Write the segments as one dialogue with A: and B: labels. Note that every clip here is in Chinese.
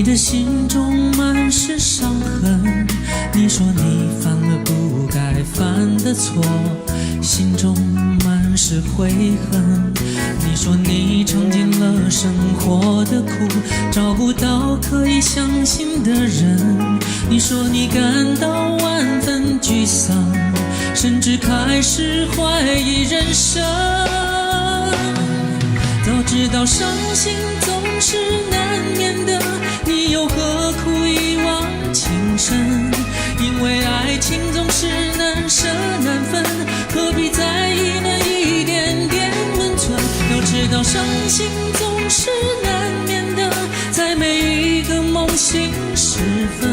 A: 的心中满是伤痕，你说你犯了不该犯的错，心中满是悔恨。你说你尝尽了生活的苦，找不到可以相信的人。你说你感到万分沮丧，甚至开始怀疑人生。早知道伤心总是难免的，你又何苦一往情深？因为爱情总是难舍难分，何必在意那一点点温存？要知道伤心总是难免的，在每一个梦醒时分。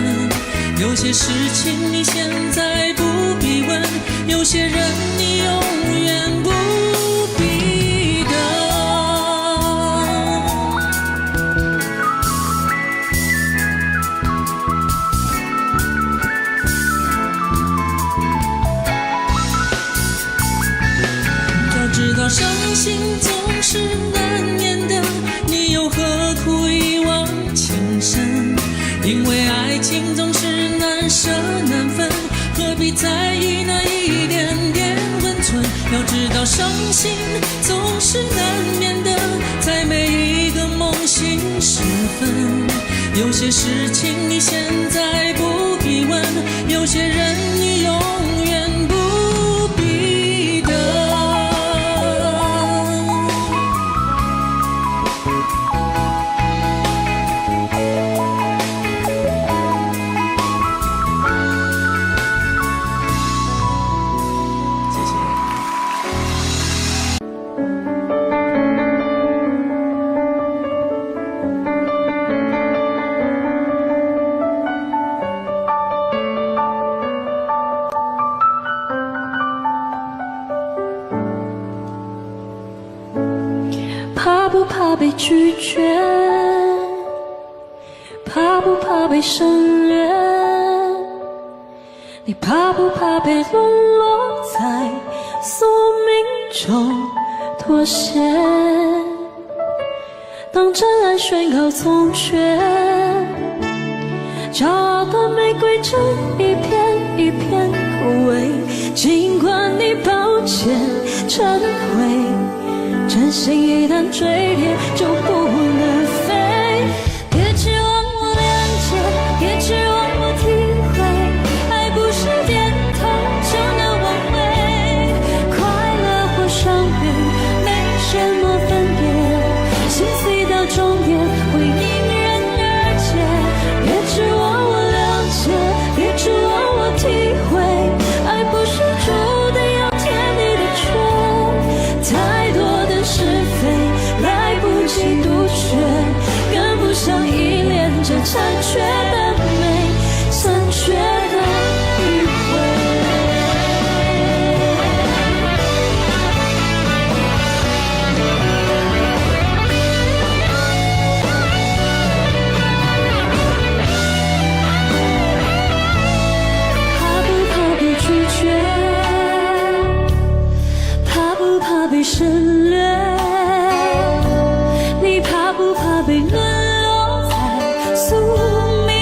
A: 有些事情你现在不必问，有些人你永远不必等。早知道伤心总是难免的，你又何苦一往情深？因为爱情总是难舍难分，何必在意那一点点温存？要知道伤心总是难免的，在每一个梦醒时分。有些事情你现在不必问，有些人你永远不必等。
B: 怕不怕被拒绝？怕不怕被省略？你怕不怕被沦落在宿命中妥协？当真爱宣告从缺，骄傲的玫瑰正一片一片枯萎。尽管你抱歉忏悔，真心一旦坠裂就不能飞。别指望我谅解，别指望我体会，爱不是点头就能挽回。快乐或伤悲没什么分别，心碎到终点会因人而解。别指望我了解，别指望我体会，爱不是注定要填你的缺。太多是非来不及杜绝，跟不上依恋着残缺的美，残缺的迂回。怕不怕被拒绝？怕不怕被省略？你怕不怕被沦落在宿命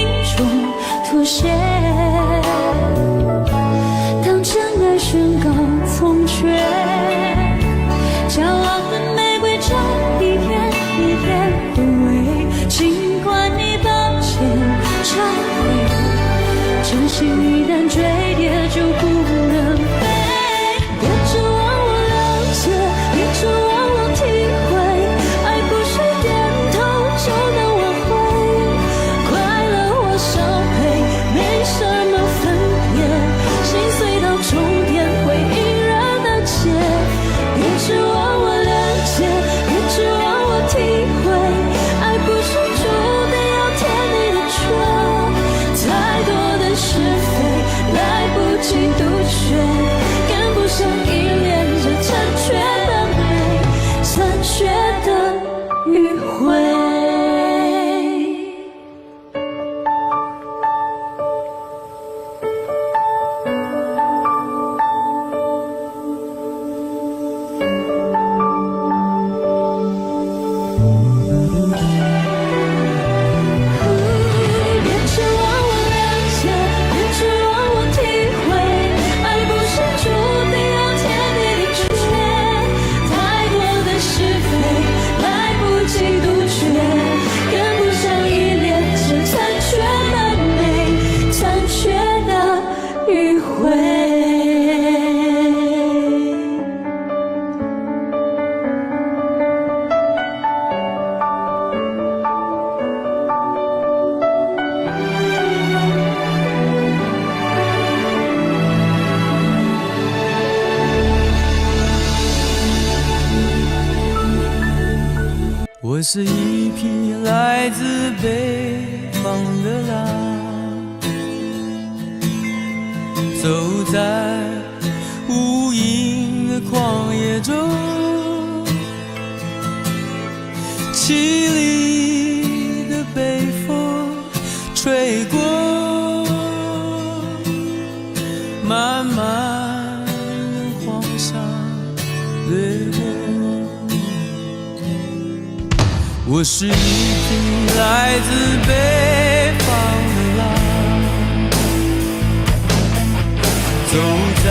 A: 我是一匹来自北方的狼，走在无垠的旷野中，凄厉的北风吹过，漫漫的黄沙掠过。我是一匹来自北方的狼，走在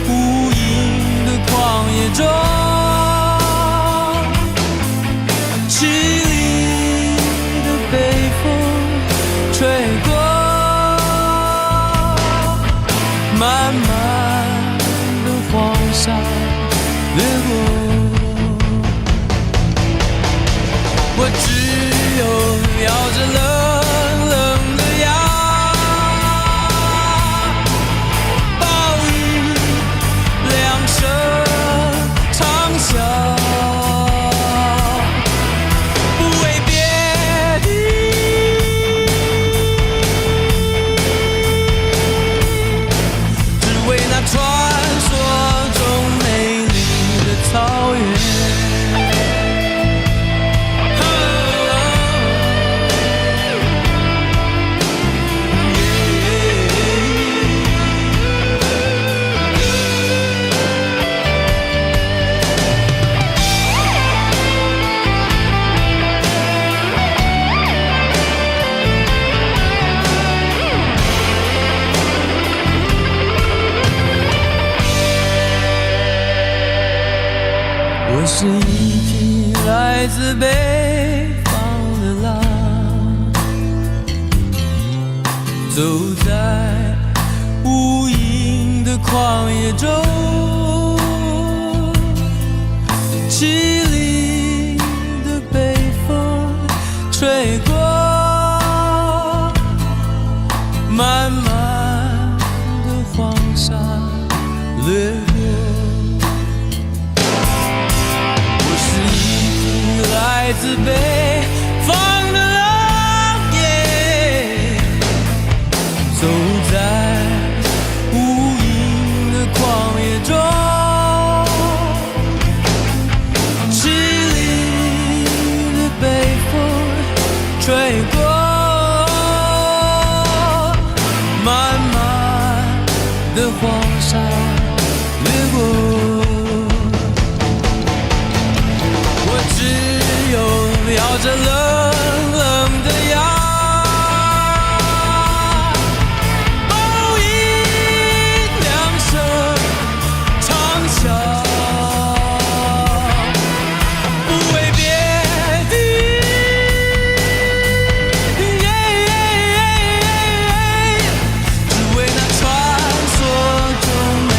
A: 无垠的旷野中，凄厉的北风吹过，漫漫的黄沙掠过。我只有咬着冷冷的牙，暴雨两声长啸，不为别的，只为那传说中美丽的草原。我是一匹来自北方的狼，走在无垠的旷野中，凄厉的北风吹过，漫漫的黄沙掠过。来自北方的狼，走在无垠的旷野中，凄厉的北风吹过，漫漫的黄沙掠过。咬着冷冷的牙，暴雨两声长啸，不为别的，只为那传说中美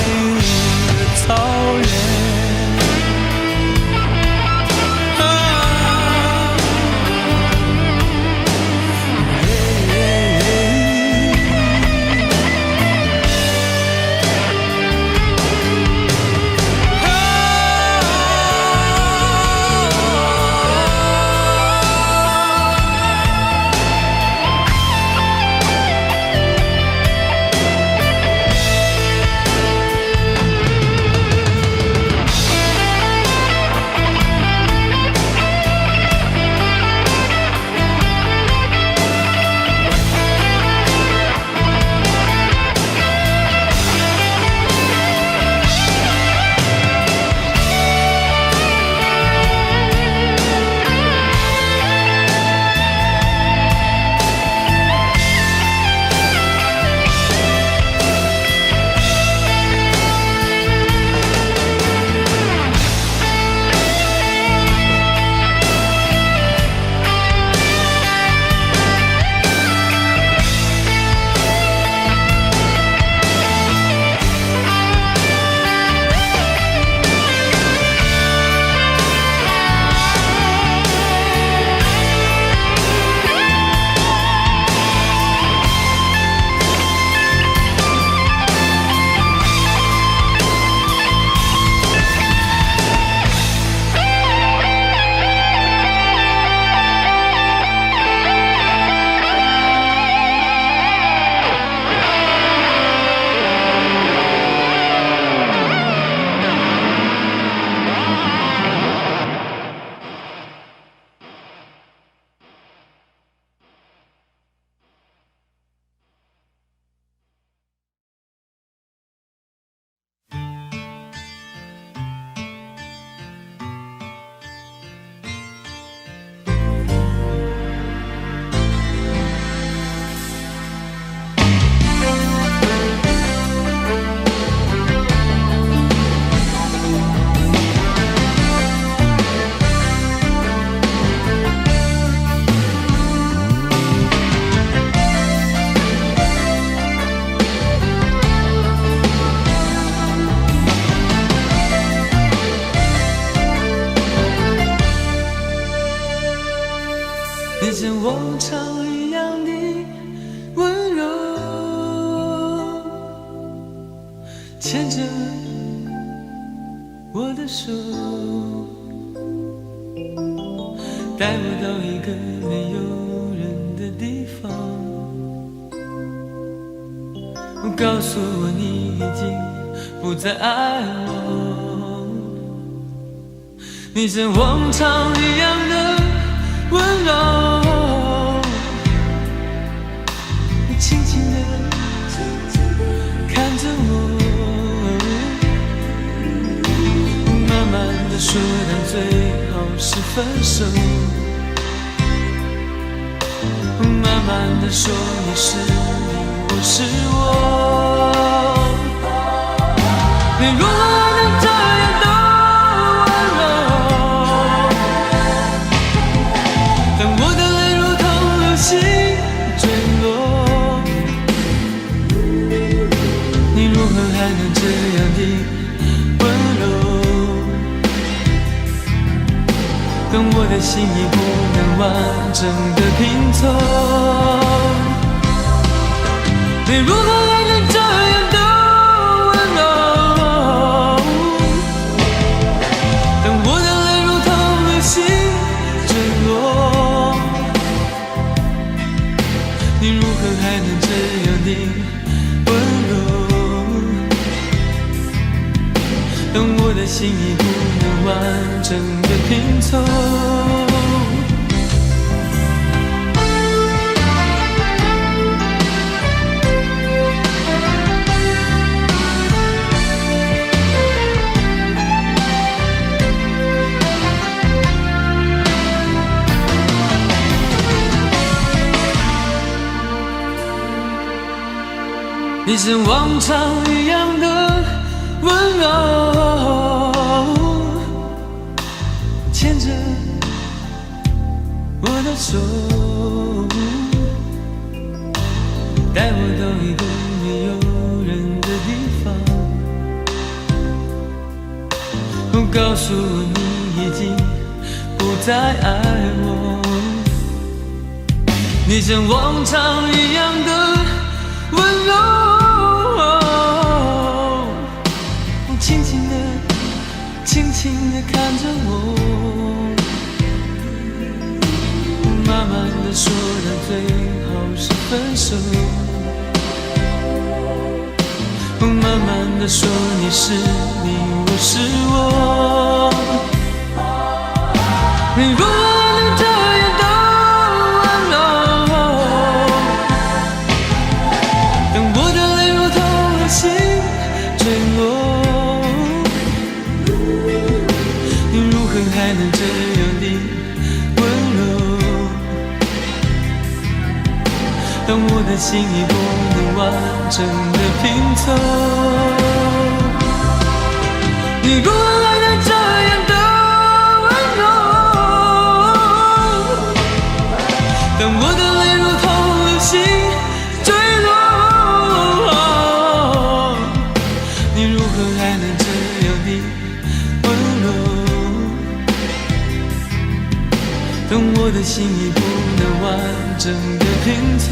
A: 你像往常一样的温柔，牵着我的手，带我到一个没有人的地方，告诉我你已经不再爱我。你像往常一样的温柔，你轻轻地看着我，慢慢地说，但最好是分手。慢慢地说，你是你，我是我。你如何能这样的温柔？当我的泪如同流星坠落，你如何还能这样的温柔？当我的心已不能完整的拼凑，你如何还能这样的温柔？当我的泪如同流星坠落，你如何还能这样的温柔？当我的心已不能完整的拼凑，你像往常一样的温柔，牵着我的手，带我到一个没有人的地方，告诉我你已经不再爱我。你像往常一样的温柔，轻轻地轻轻地看着我，慢慢地说，但最好是分手。慢慢地说，你是你，我是我。你如何能这样的温柔？当我的泪如同流星坠落，还能这样的温柔？当我的心已不能完整的拼凑，你如何还能这样的温柔？当我的泪如同流星坠落，你如何还能这样的温柔？当我的心已不能完整的拼凑，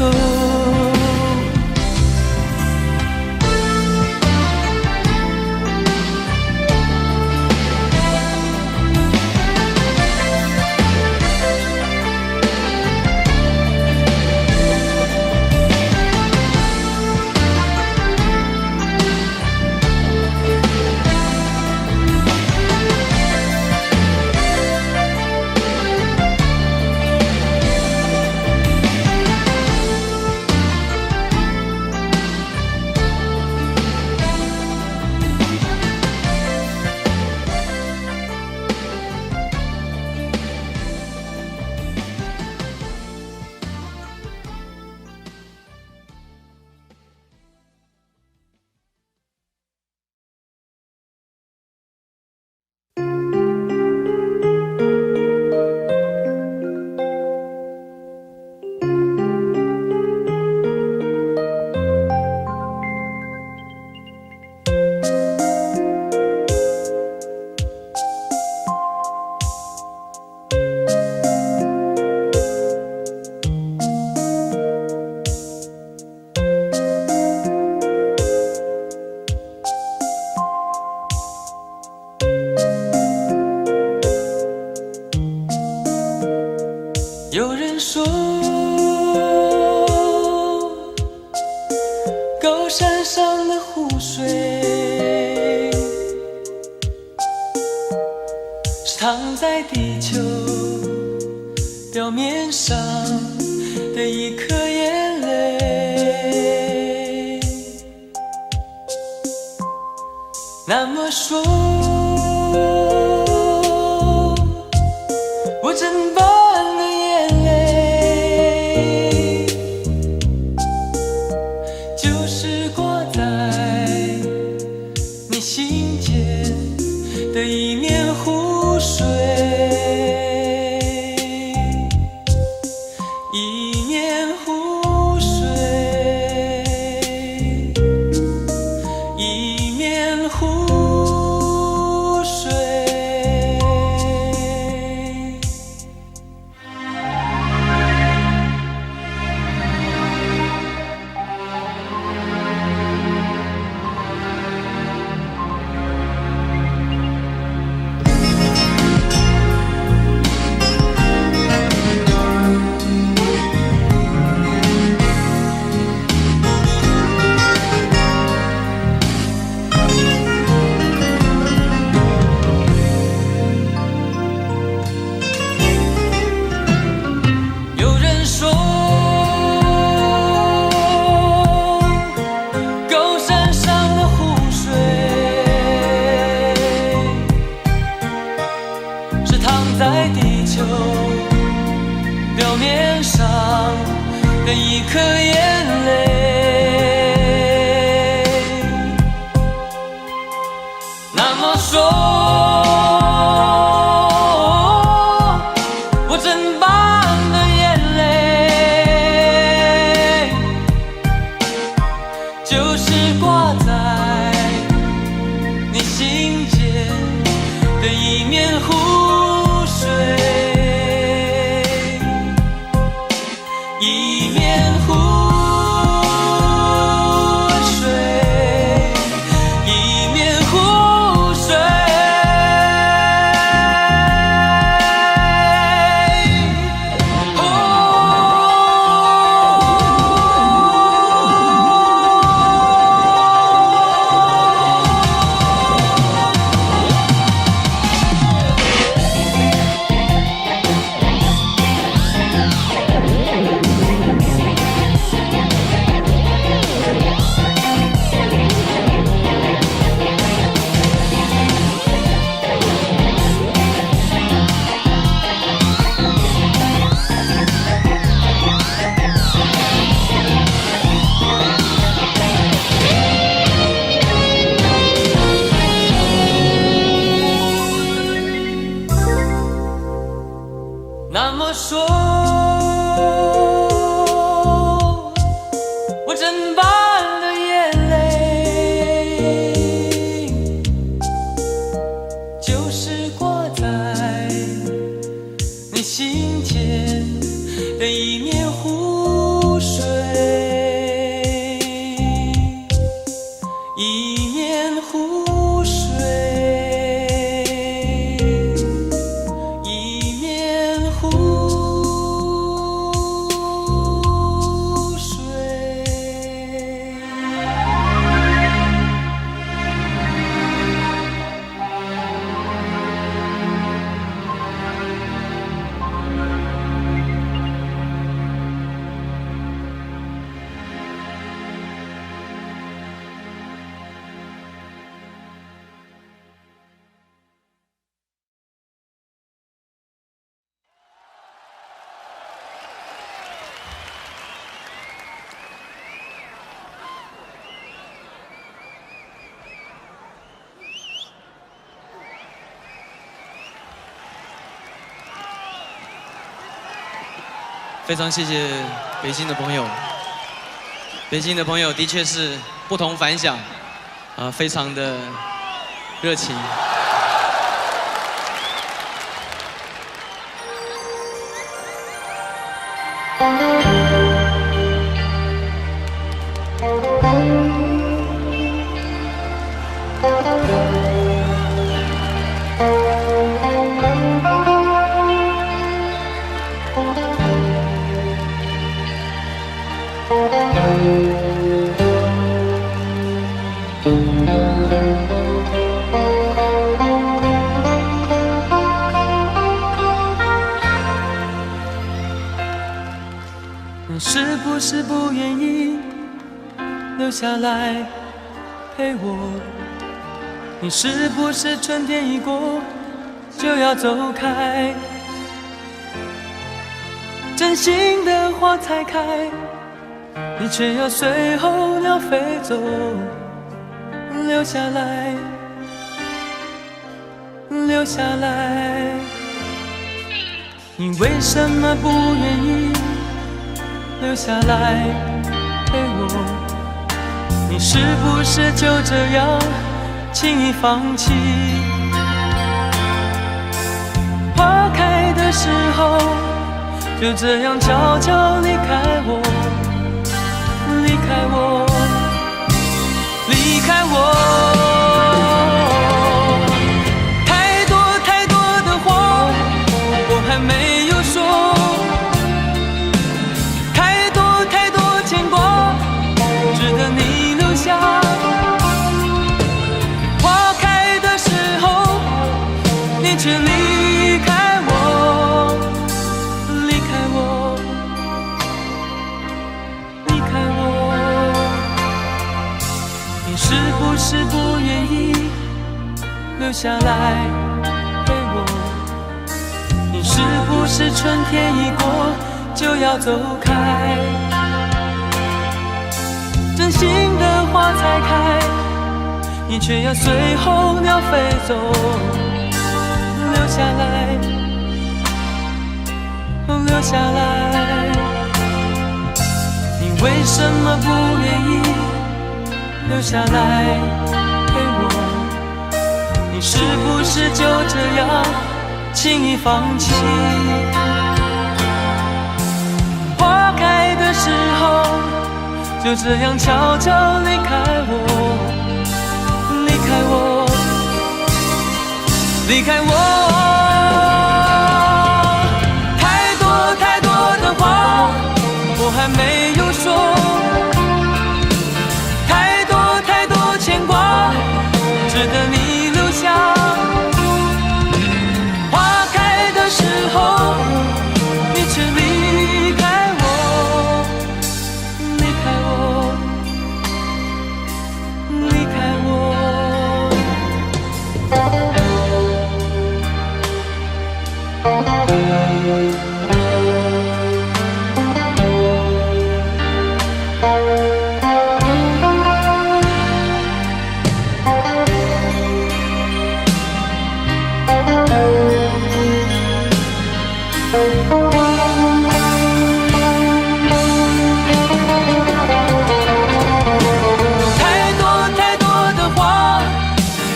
A: 有人说，高山上的湖水是躺在地球表面上的一颗眼泪。那么说，我真棒的眼泪就是挂在你心间的一面湖水，一面湖水，一面湖水。有人说，高山上的湖水是躺在地球表面上的一颗眼泪。那么说，我真棒的眼泪就是挂在你心间的一面湖水，一面湖水，一面湖水。那么说，我真棒的眼泪就是挂在你心间的一面湖水，一面湖水，一面湖水。
C: 非常谢谢北京的朋友，北京的朋友的确是不同凡响，非常的热情。
D: 是不是不愿意留下来陪我？你是不是春天一过就要走开？真心的花才开，你却要随候鸟飞走，留下来，留下来。你为什么不愿意留下来陪我？你是不是就这样轻易放弃？花开的时候就这样悄悄离开我，离开我，离开我。太多太多的话我还没有说，太多太多牵挂值得你留下。花开的时候你却离开我，离开我，离开我。你是不是不愿意留下来陪我？你是不是春天一过就要走开？真心的花才开，你却要随候鸟飞走，留下来，留下来。你为什么不愿意留下来陪我？你是不是就这样轻易放弃？花开的时候就这样悄悄离开我，离开我，离开我。太多太多的话我还没有说，太多太多牵挂值得你留下。花开的时候你却离开我，离开我，离开我。太多太多的话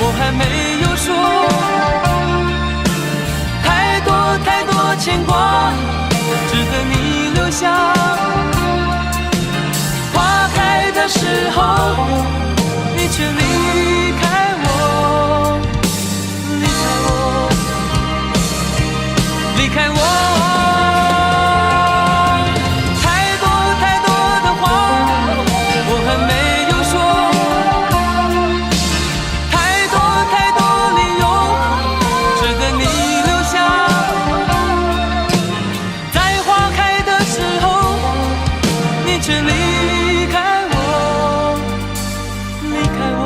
D: 我还没有说，太多太多牵挂值得你留下。花开的时候你却离开我，离开我，离开我。太多太多的话我还没有说，太多太多理由值得你留下。在花开的时候你却离开我，离开我，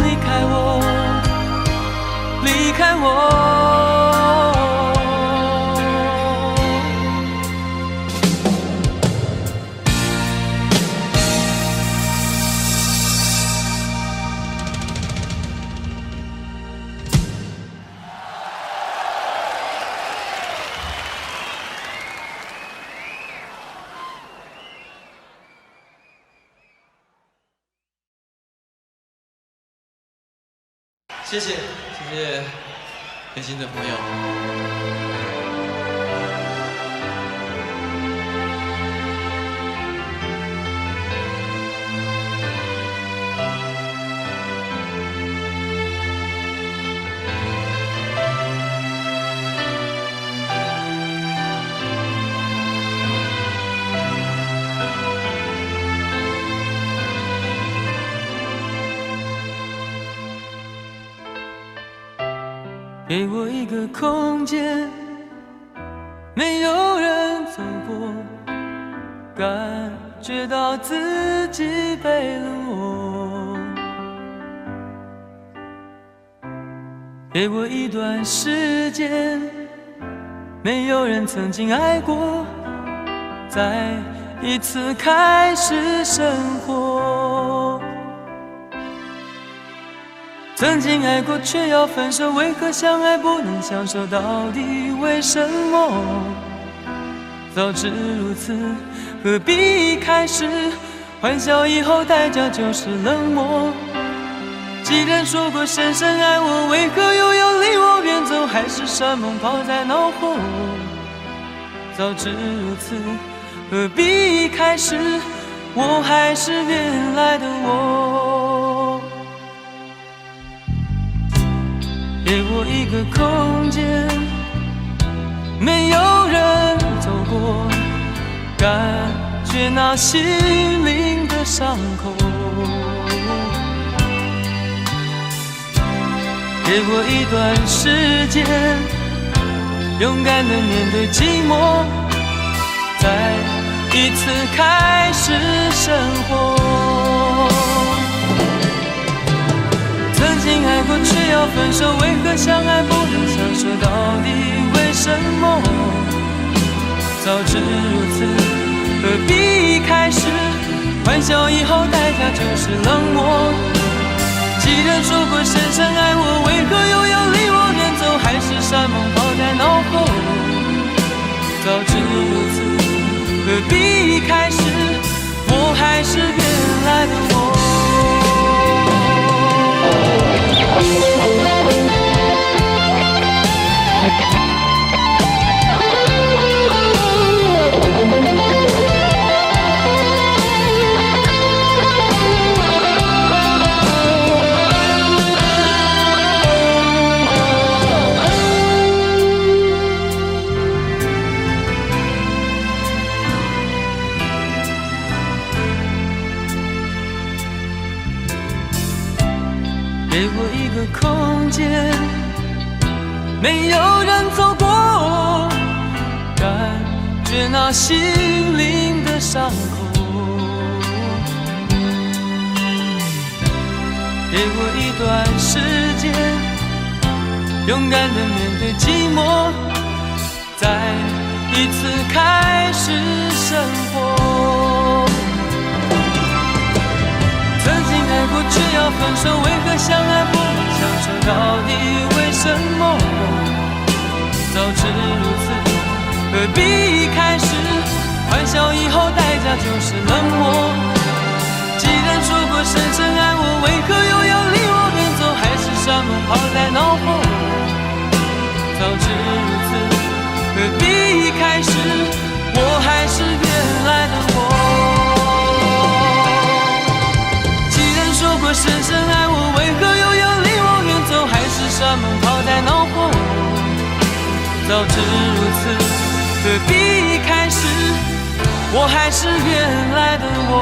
D: 离开我，离开我。
C: 谢谢，谢谢北京的朋友。
D: 给我一个空间，没有人走过，感觉到自己被冷落。给我一段时间，没有人曾经爱过，再一次开始生活。曾经爱过却要分手，为何相爱不能相守？到底为什么？早知如此，何必一开始？欢笑以后代价就是冷漠。既然说过深深爱我，为何又要离我远走？海誓山盟抛在脑后。早知如此，何必一开始？我还是原来的我。给我一个空间，没有人走过，感觉那心灵的伤口。给我一段时间，勇敢地面对寂寞，再一次开始生活。曾经爱过却要分手，为何相爱不能相守？到底为什么？早知如此，何必一开始？欢笑以后代价就是冷漠。既然说过深深爱我，为何又要离我远走？海誓山盟抛在脑后。早知如此，何必一开始？我还是原来的我。给我一个空间，没有人走过，感觉那心灵的伤口。给我一段时间，勇敢地面对寂寞，再一次开始生活。曾经爱过却要分手，为何相爱不能相守？到底为什么？早知如此，何必一开始？欢笑以后代价就是冷漠。既然说过深深爱我，为何又要离我远走？海誓山盟抛在脑后。早知如此，何必一开始？我还是原来的我。说过深深爱我，为何又要离我远走？海誓山盟抛在脑后。早知如此，何必一开始？我还是原来的我。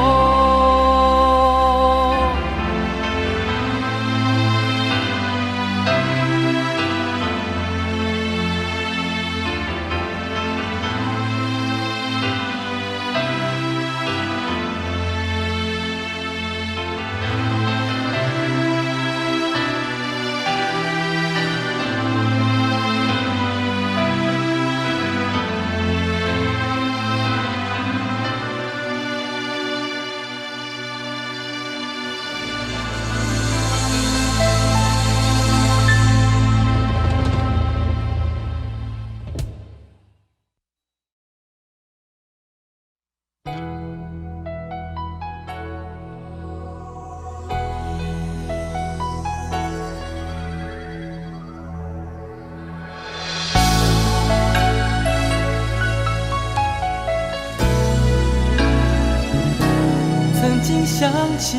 D: 曾经想起，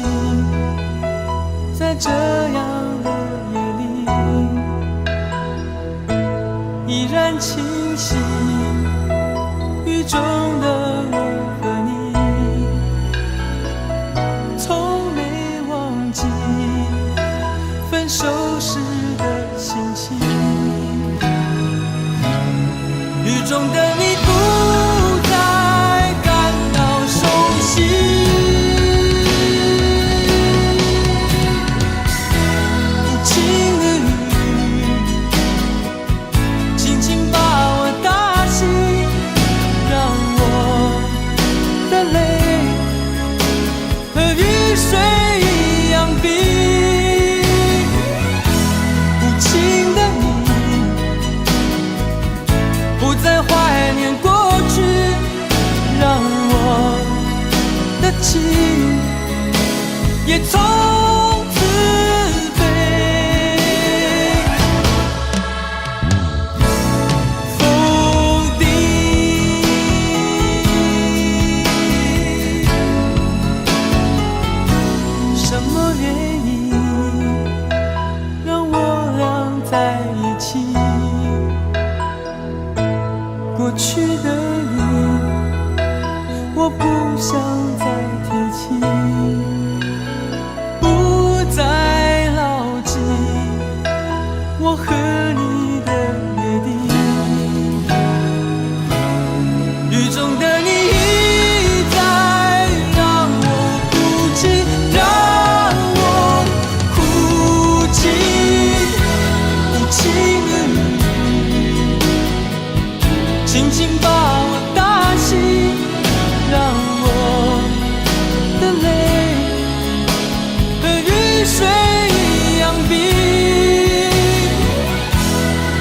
D: 在这样的夜里，依然清晰，雨中的我和你，从没忘记分手时的心情。雨中的你不再感到熟悉。无情的雨轻轻把我打醒，让我的泪和雨水一样冰。无情的你不再怀念过去，让我的情也从此飞。否定什么原因让我俩在一起？过去的你，我不想再提起，不再牢记我和你的约定。雨中的你一再让我哭泣，让我哭泣。无情的雨轻轻把我打醒，让我的泪和雨水一样冰。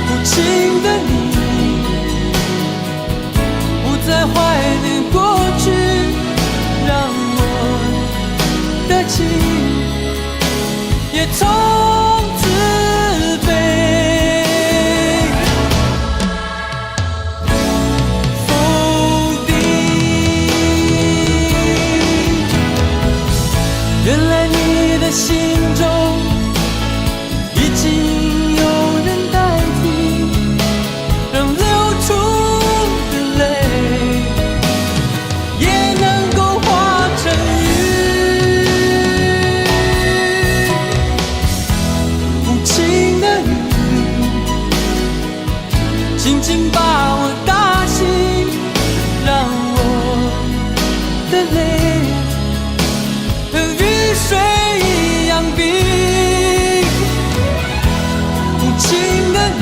D: 无情的你不再怀念过去，让我的情也从此飞。原来你的心中已经有人代替，让流出的泪也能够化成雨。无情的雨轻轻把我打醒，让我的泪和雨水一样冰。无情的你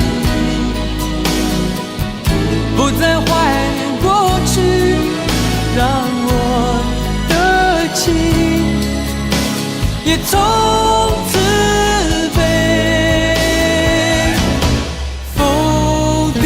D: 不再怀念过去，让我的情也从此飞。否定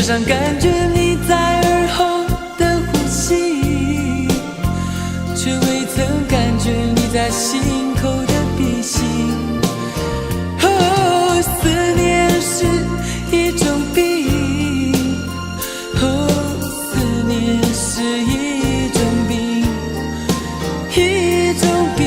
D: 常感觉你在耳后的呼吸，却未曾感觉你在心口的鼻息。哦，思念是一种病，哦，思念是一种病，一种病。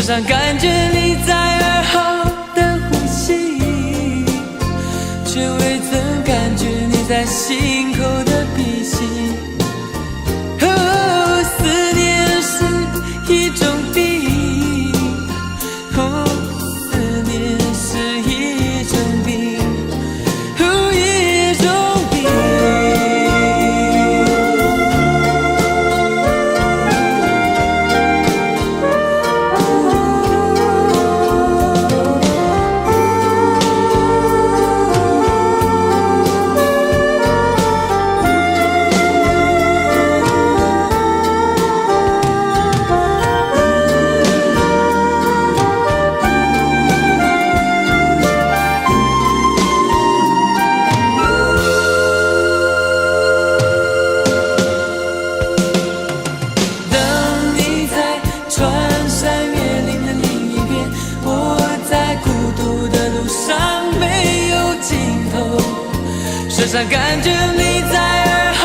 D: 上感觉你在耳后的呼吸，却未曾感觉你在心口的鼻息。思念是一种病，思念是一种病，一种病。身上感觉你在耳后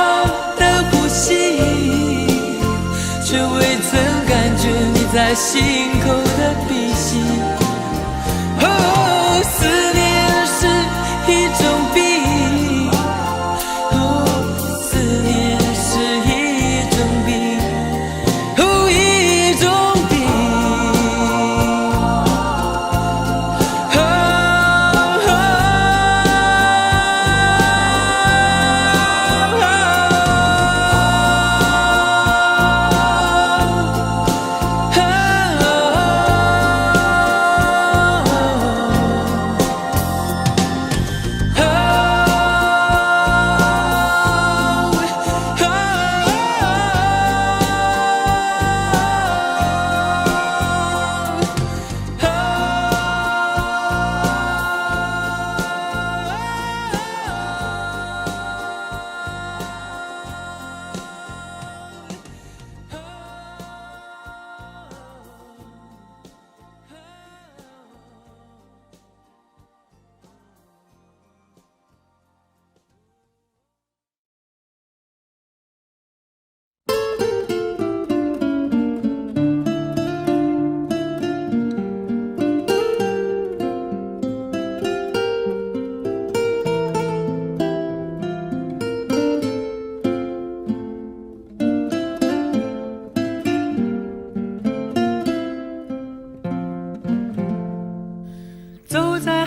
D: 的呼吸，却未曾感觉你在心口的鼻息。思念是一种病，思念是一种病，一种病。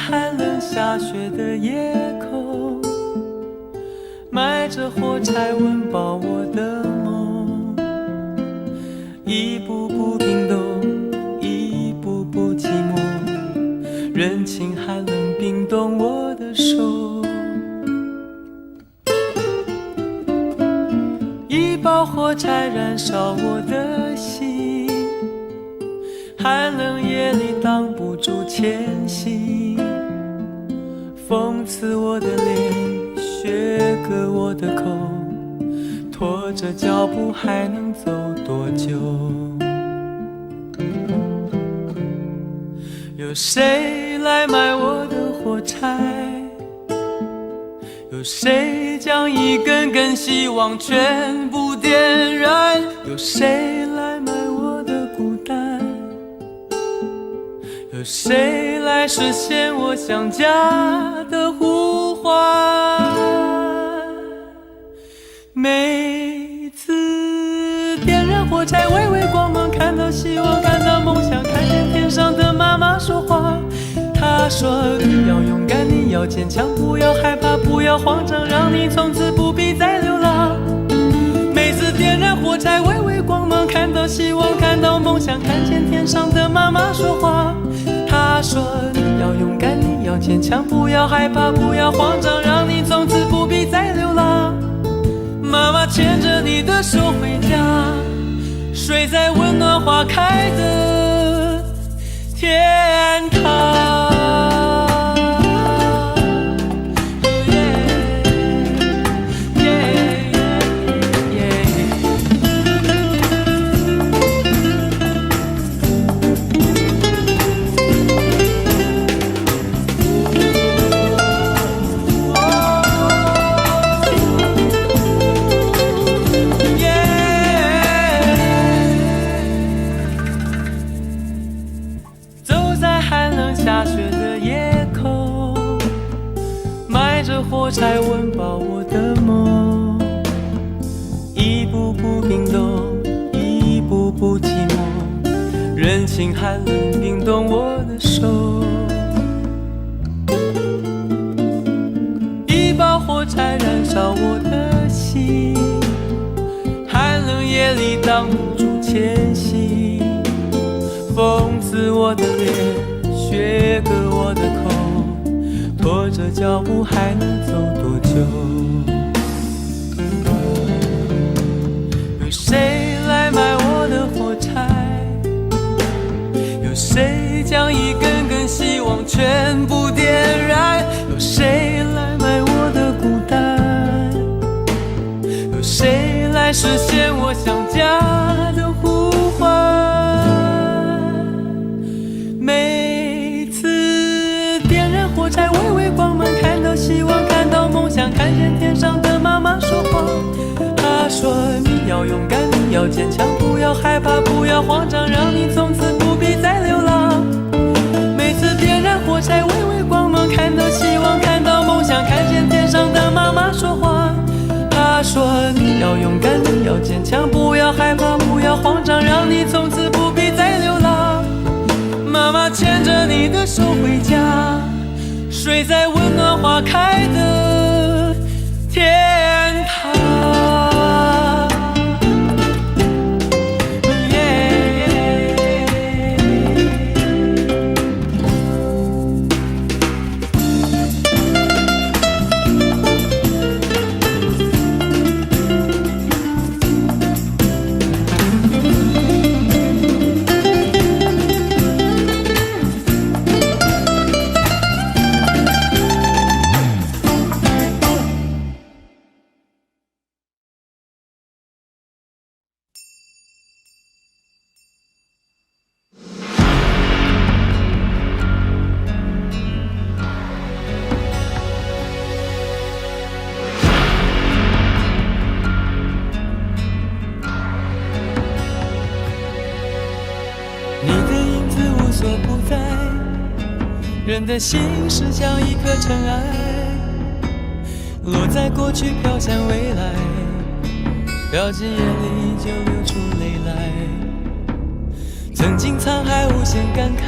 D: 寒冷下雪的夜空，埋着火柴温饱我的梦，一步步冰冻，一步步寂寞，人情寒冷冰冻我的手，一包火柴燃烧我的心，寒冷夜里挡不住前行，讽刺我的脸，削割我的口，拖着脚步还能走多久？有谁来买我的火柴？有谁将一根根希望全部点燃？有谁来买我的孤单？有谁来实现我想家的呼唤？每次点燃火柴，微微光芒，看到希望，看到梦想，看见天上的妈妈说话。她说你要勇敢，你要坚强，不要害怕，不要慌张，让你从此不必再流浪。每次点燃火柴，微微光芒，看到希望，看到梦想，看见天上的妈妈说话。她说你要勇敢，你要坚强，不要害怕，不要慌张，让你从此不必再流浪。妈妈牵着你的手回家，睡在温暖花开的天堂。火柴温饱我的梦，一步步冰冻，一步步寂寞，人情寒冷冰冻我的手。一把火柴燃烧我的心，寒冷夜里挡不住前行，风刺我的脸，雪割我的口，拖着脚步还能走多久？有谁来买我的火柴？有谁将一根根希望全部点燃？有谁来买我的孤单？有谁来实现我想家的呼唤？每次点燃火柴，微微光芒，看到希望，看到梦想，看见天上的妈妈说话。她说你要勇敢，你要坚强，不要害怕，不要慌张，让你从此不必再流浪。每次点燃火柴，微微光芒，看到希望，看到梦想，看见天上的妈妈说话。她说你要勇敢，你要坚强，不要害怕，不要慌张，让你从此不必再流浪。妈妈牵着你的手回家，睡在温暖花开的天堂。人的心是像一颗尘埃，落在过去飘向未来，掉进眼里就流出泪来。曾经沧海无限感慨，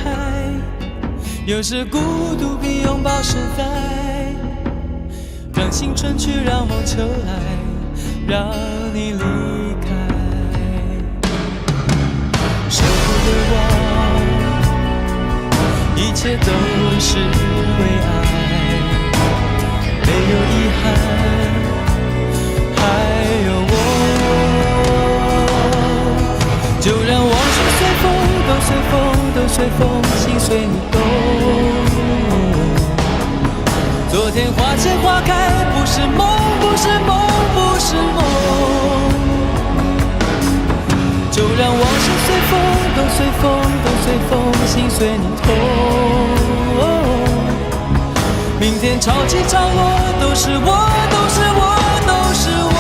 D: 有时孤独比拥抱实在。让青春去，让梦秋来，让你离开。舍不得忘，一切都是为爱，没有遗憾，还有我。就让往事随风，都随风，都随风，心随你动。昨天花谢花开，不是梦，不是梦，不是梦。就让往事随风，都随风，都随风，心随你痛。明天潮起潮落，都是我，都是我，都是我。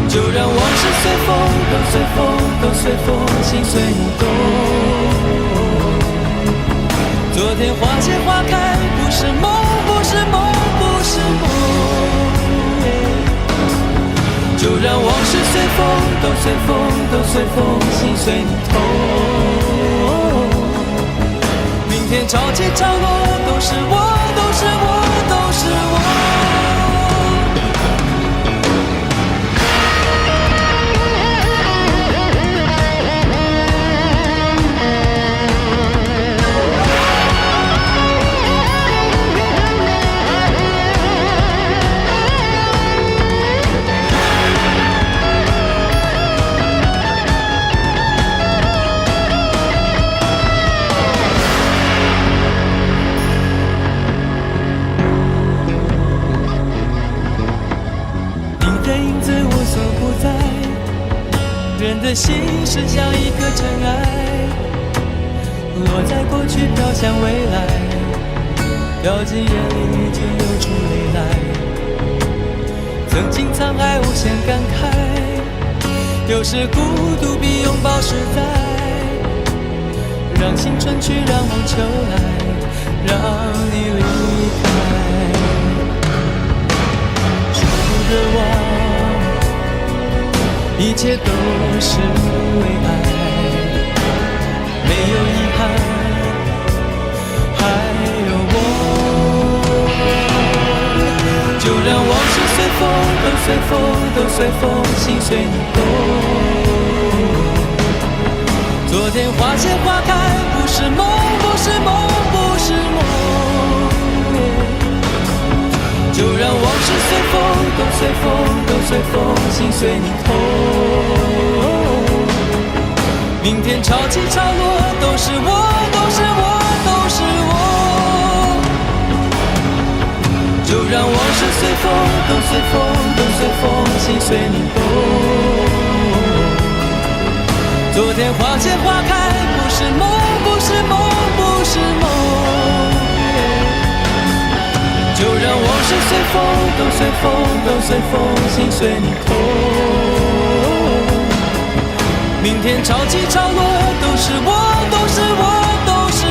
D: 就让往事随风，都随风，都随风，心随你动。昨天花谢花开，不是梦，不是梦，不是梦。就让往事随风，都随风，都随风，心随你痛。明天潮起潮落，都是我，都是我，都是我。人的心是像一颗尘埃，落在过去飘向未来，掉进眼里就流出泪来。曾经沧海无限感慨，有时孤独比拥抱实在。让让青春去，让梦秋来，让你离开。说的忘，一切都是为爱，没有遗憾，还有我。就让往事随风，都随风，都随风，心随你动。昨天花谢花开，不是梦，不是梦，不是梦。就让往事随风，都随风，都随风，心随你痛。明天潮起潮落，都是我，都是我，都是我。就让往事随风，都随风，都随风，心随你动。昨天花谢花开，不是梦，不是梦，不是梦。就让往事随风，都随风，都随风，心随你痛。明天潮起潮落，都是我，都是我，都是我。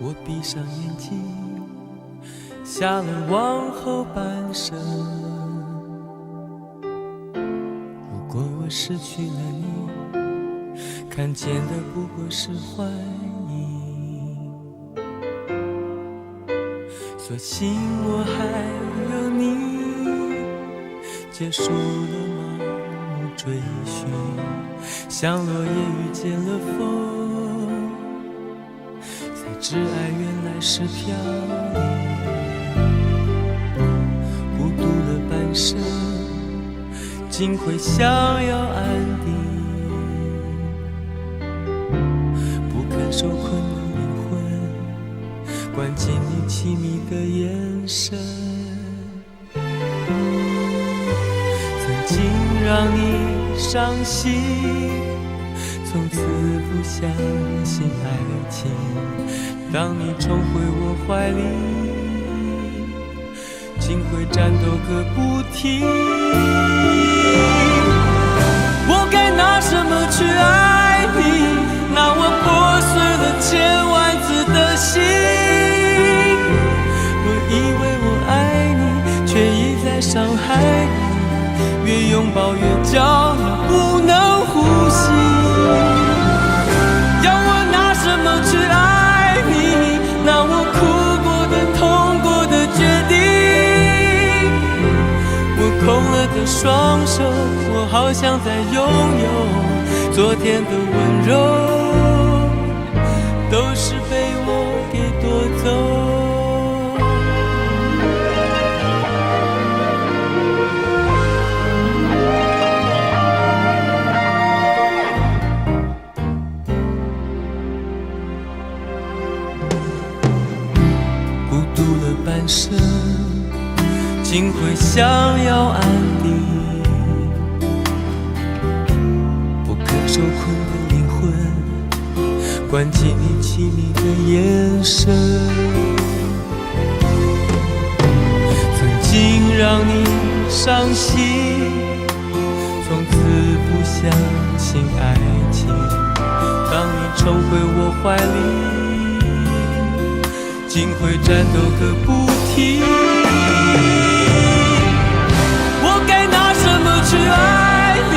D: 我闭上眼睛，下了往后半生。如果我失去了你，看见的不过是幻影。所幸我还有你，结束了盲目追寻，像落叶遇见了风。挚爱原来是飘零，孤独了半生，竟会想要安定。不肯受困的灵魂，关进你凄迷的眼神。曾经让你伤心，从此不相信爱情。当你重回我怀里，竟会战斗个不停。我该拿什么去爱你？拿我破碎了千万次的心。我以为我爱你，却一再伤害你。越拥抱越焦虑，不能呼吸。要我拿什么去爱你？拿我哭过的、痛过的决定。我空了的双手，我好想再拥有昨天的温柔，都是被我给夺走。半生竟会想要安定，不可受困的灵魂，关进你凄迷的眼神。曾经让你伤心，从此不相信爱情。当你重回我怀里，竟会战斗个不停。我该拿什么去爱你？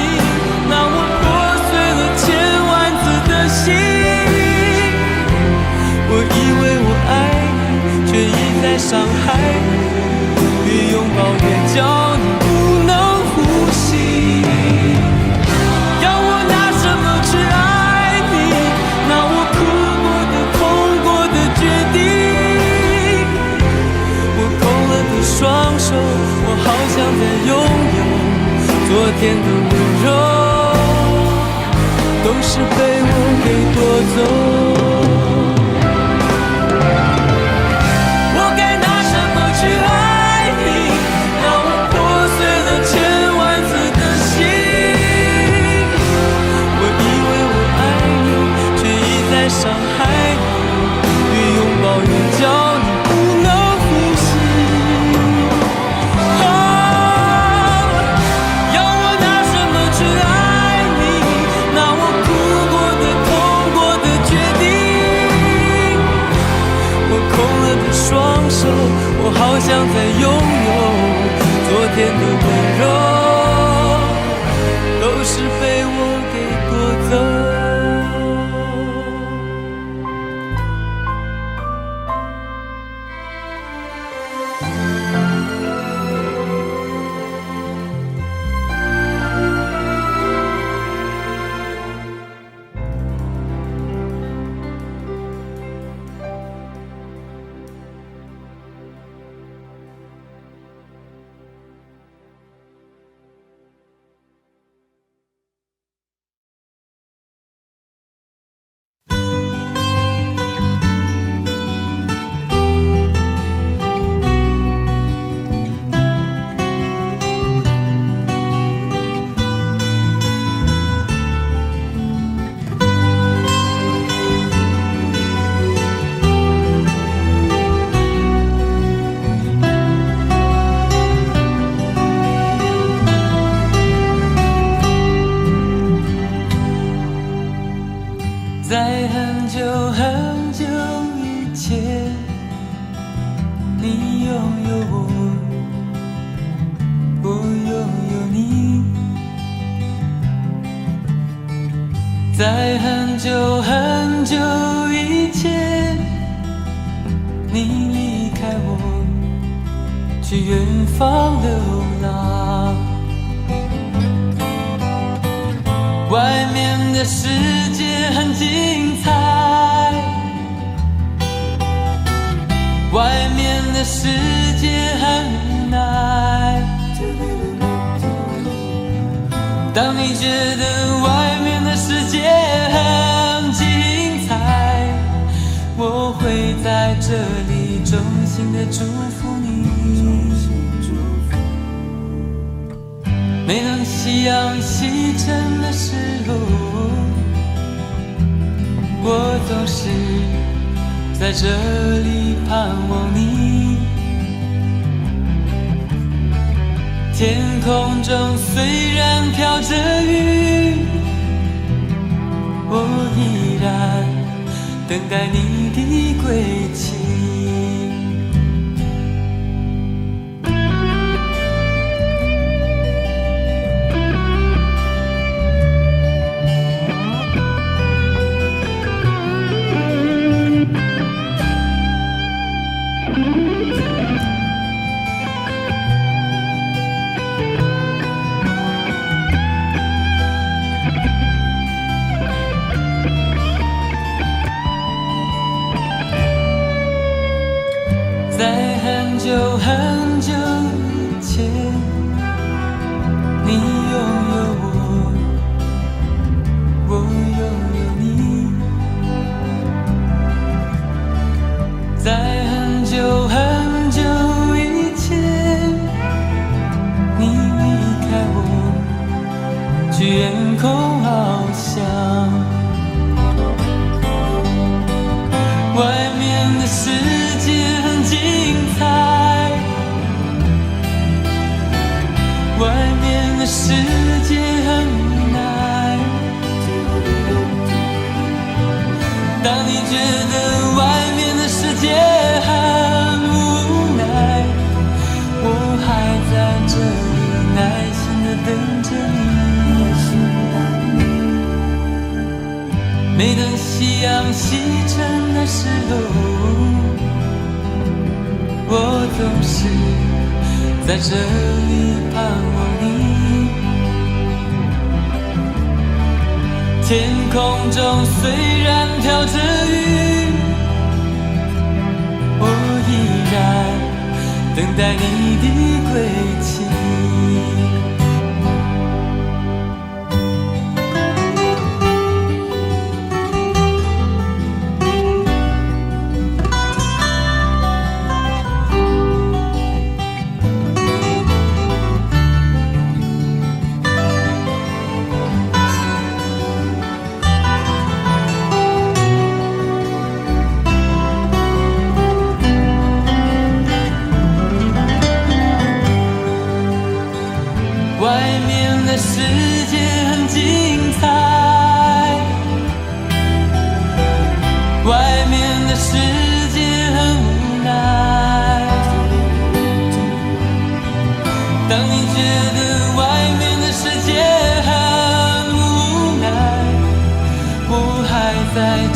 D: 昨天的温柔都是被我给夺走。我该拿什么去爱你，让我破碎了千万次的心。我以为我爱你，却一再伤害你，越拥抱越叫你不能呼吸。双手，我好想再拥有昨天的温柔，都是被我给夺走。在很久很久以前，你拥有我，我拥有你。在很久很久以前，你离开我，去远方流浪。外面的世界很精彩，外面的世界很无奈。当你觉得外面的世界很精彩，我会在这里衷心的祝福你。每当夕阳西沉的时候，我总是在这里盼望你。天空中虽然飘着雨，我依然等待你的归期。在很久很久以前，你拥有我，我拥有你。在很久很久以前，你离开我，去远空翱翔。外面的世界很精彩，外面的世界很无奈。当你觉得外面的世界很无奈，我还在这里耐心地等着你。每当夕阳西沉的时候，我总是在这里盼望你。天空中虽然飘着雨，我依然等待你的归期。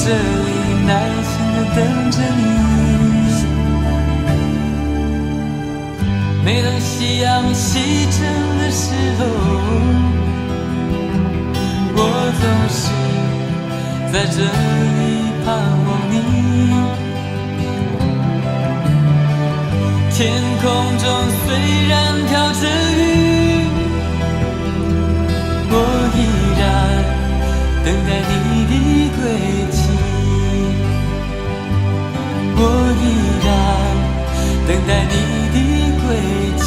D: 这里耐心地等着你。每当夕阳西沉的时候，我总是在这里盼望你。天空中虽然飘着雨，我依然等待你的归期。我依然等待你的归期。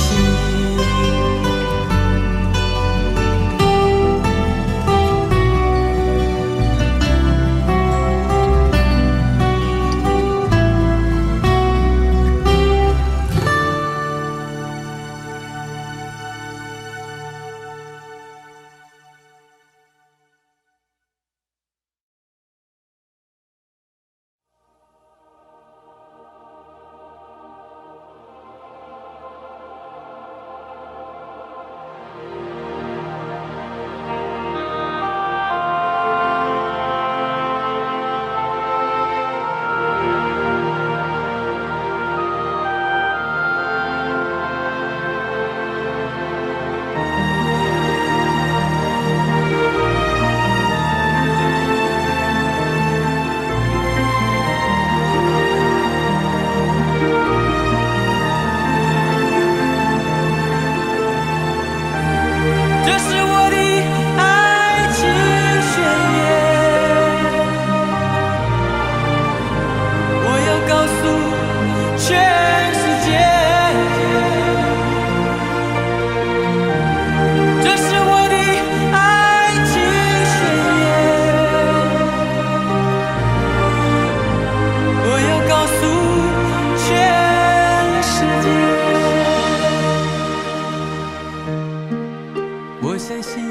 D: 我相信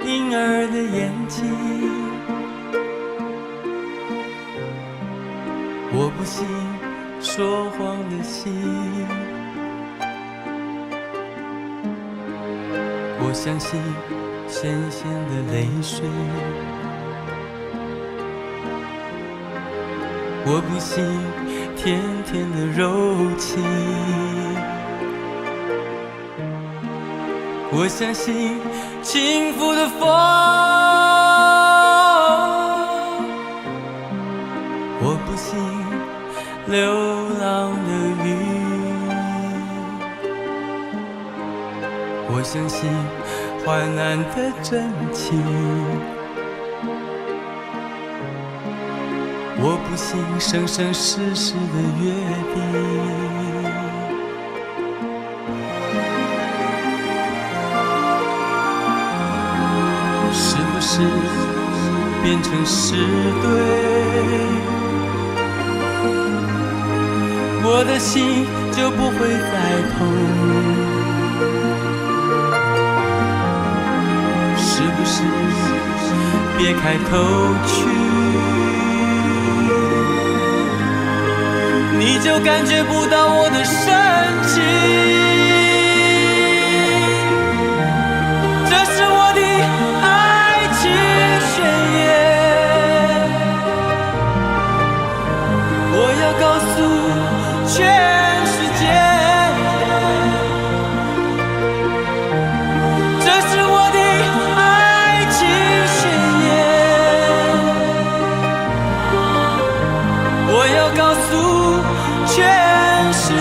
D: 婴儿的眼睛，我不信说谎的心，我相信咸咸的泪水，我不信甜甜的柔情，我相信轻拂的风，我不信流浪的雨，我相信患难的真情，我不信生生世世的约定。是不是变成是对？我的心就不会再痛。是不是别开头去，你就感觉不到我的深情？这是我的爱情宣言，我要告诉全世界，这是我的爱情宣言，我要告诉全世界。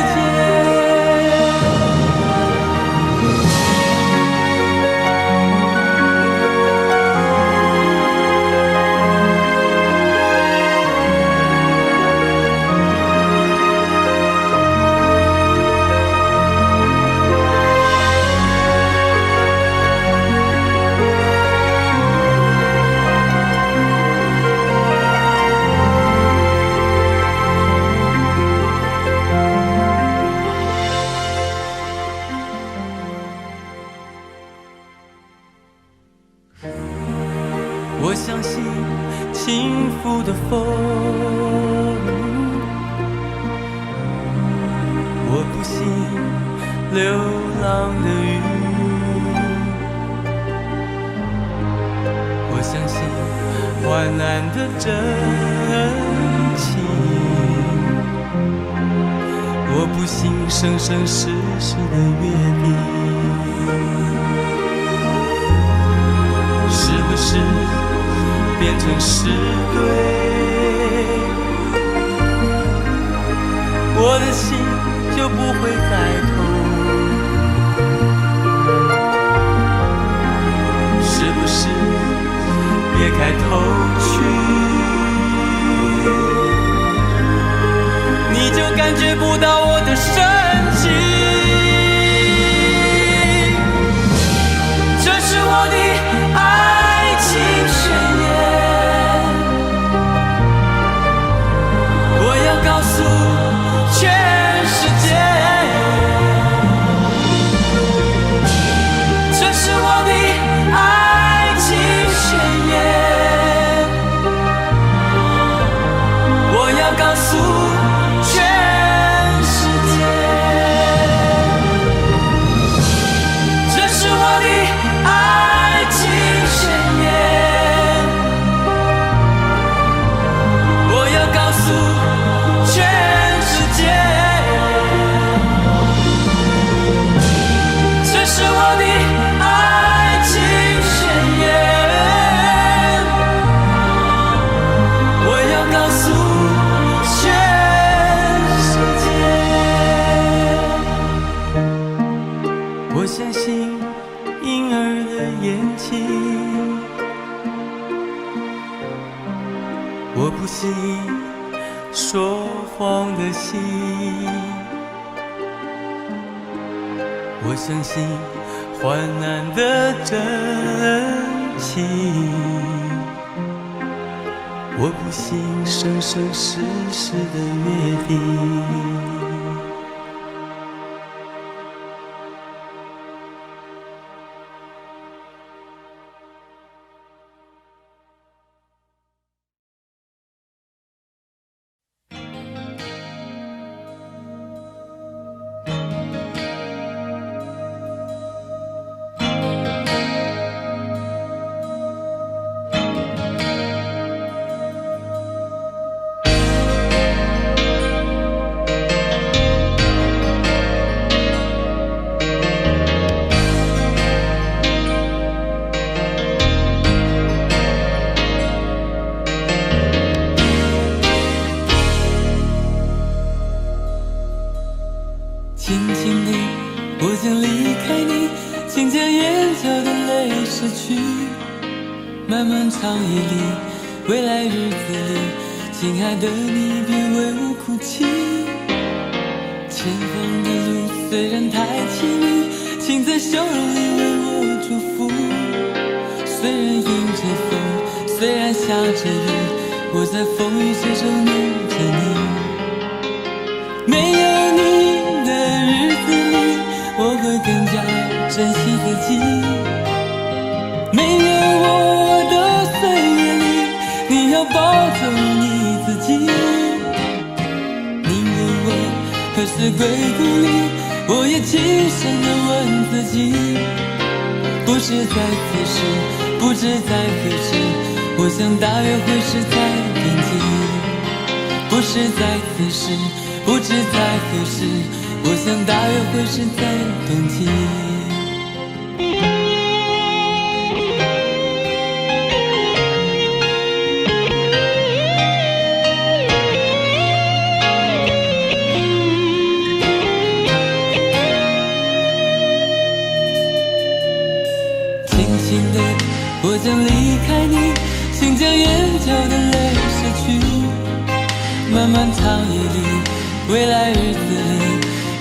D: 我相信轻拂的风，我不信流浪的雨，我相信患难的真情。我不信生生世世的约定，是不是变成是对？我的心就不会再痛，是不是别开头去，你就感觉不到我的深情？这是我的爱情宣言，我要告诉全世界，这是我的爱情宣言，我要告诉全世界，这是我的爱情宣言，我要告诉全世界，这是我的爱情宣言，我要告诉全世界。我相信婴儿的眼睛，我不信说谎的心，我相信患难的真情，我不信生生世世的约定。轻轻地，我将离开你，请将眼角的泪拭去。漫漫长夜里，未来日子里，亲爱的你别为我哭泣。前方的路虽然太凄迷，请在笑容里为我祝福。虽然迎着风，虽然下着雨，我在风雨之中念着你。没有你的日子里，我会更加珍惜自己。没有我的岁月里，你要保重你自己。你问我何时归故里，我也轻声地问自己。不是在此时，不知在何时，我想大约会是在冬季。不是在此时，不知在何时，我想大约会是在冬季。轻轻的，我将离开你，请将眼角的泪拭去。漫漫长夜里，未来日子里，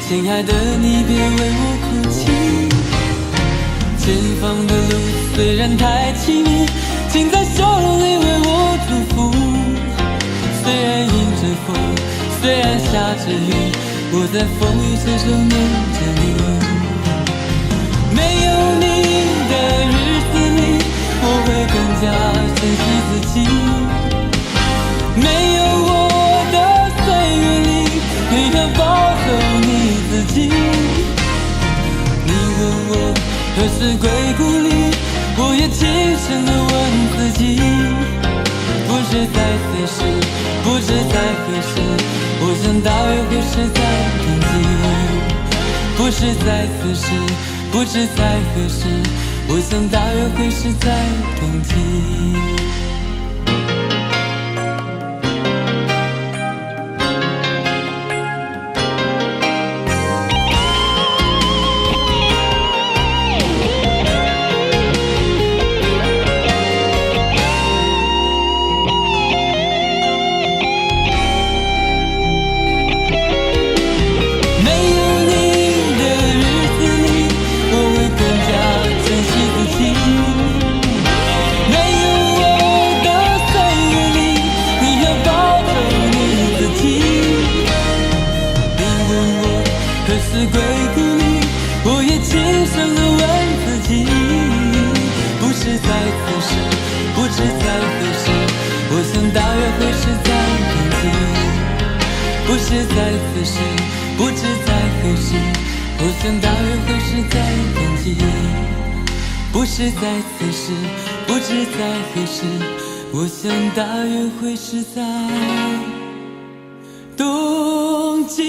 D: 亲爱的你别为我哭泣。前方的路虽然太凄迷，请在笑容里为我祝福。虽然迎着风，虽然下着雨，我在风雨之中念着你。没有你的日子里，我会更加珍惜自己。没有我的岁月里，你要保守你自己。你问我何时归故里，我也轻声地问自己。不是在此时，不知在何时，我想大约会是在冬季。不是在此时，不知在何时，我想大约会是在冬季。不是在此时，不知在何时，我想大约会是在冬季。不是在此时，不知在何时，我想大约会是在冬季。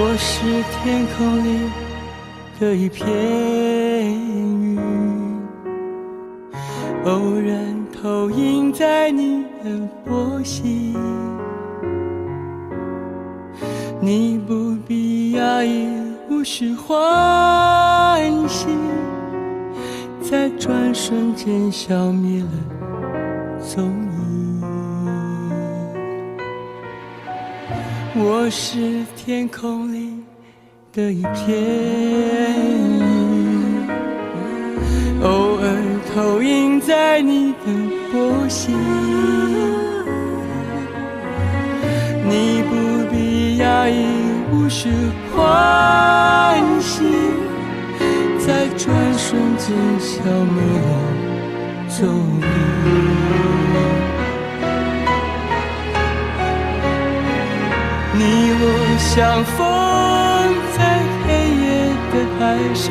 D: 我是天空里的一片云，偶然投影在你的波心。你不必讶异，无需欢喜，在转瞬间消灭了踪影。我是天空里的一片云，偶尔投影在你的波心。你不必讶异，无需欢喜，在转瞬间消灭了踪影。你我相逢在黑夜的海上，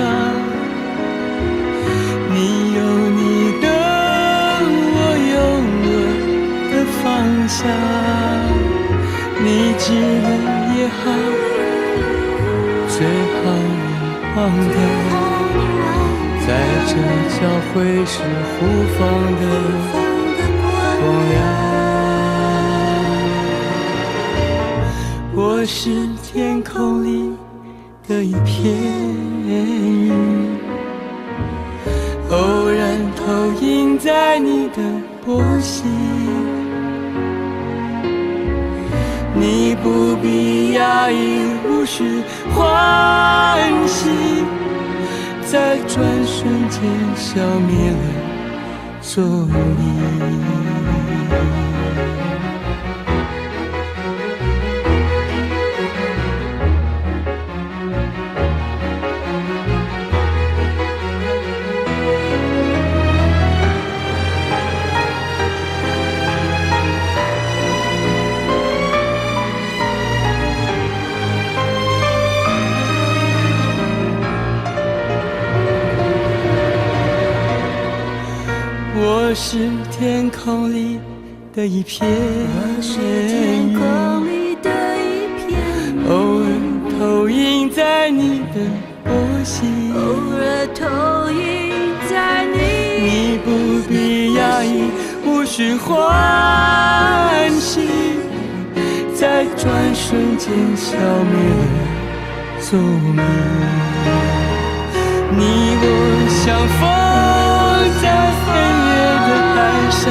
D: 你有你的，我有我的方向。你知了也好，最好你忘掉，在这交汇时互放的光亮。我是天空里的一片云，偶然投影在你的波心。你不必讶异，无需欢喜，在转瞬间消灭了踪影。我是天空里的一片
B: 天空里的一片云，
D: 偶尔投影在你的波心，
B: 偶尔投影在
D: 你不必压抑，无需欢喜，在转瞬间消灭了宿命。你我相逢在黑夜的海上，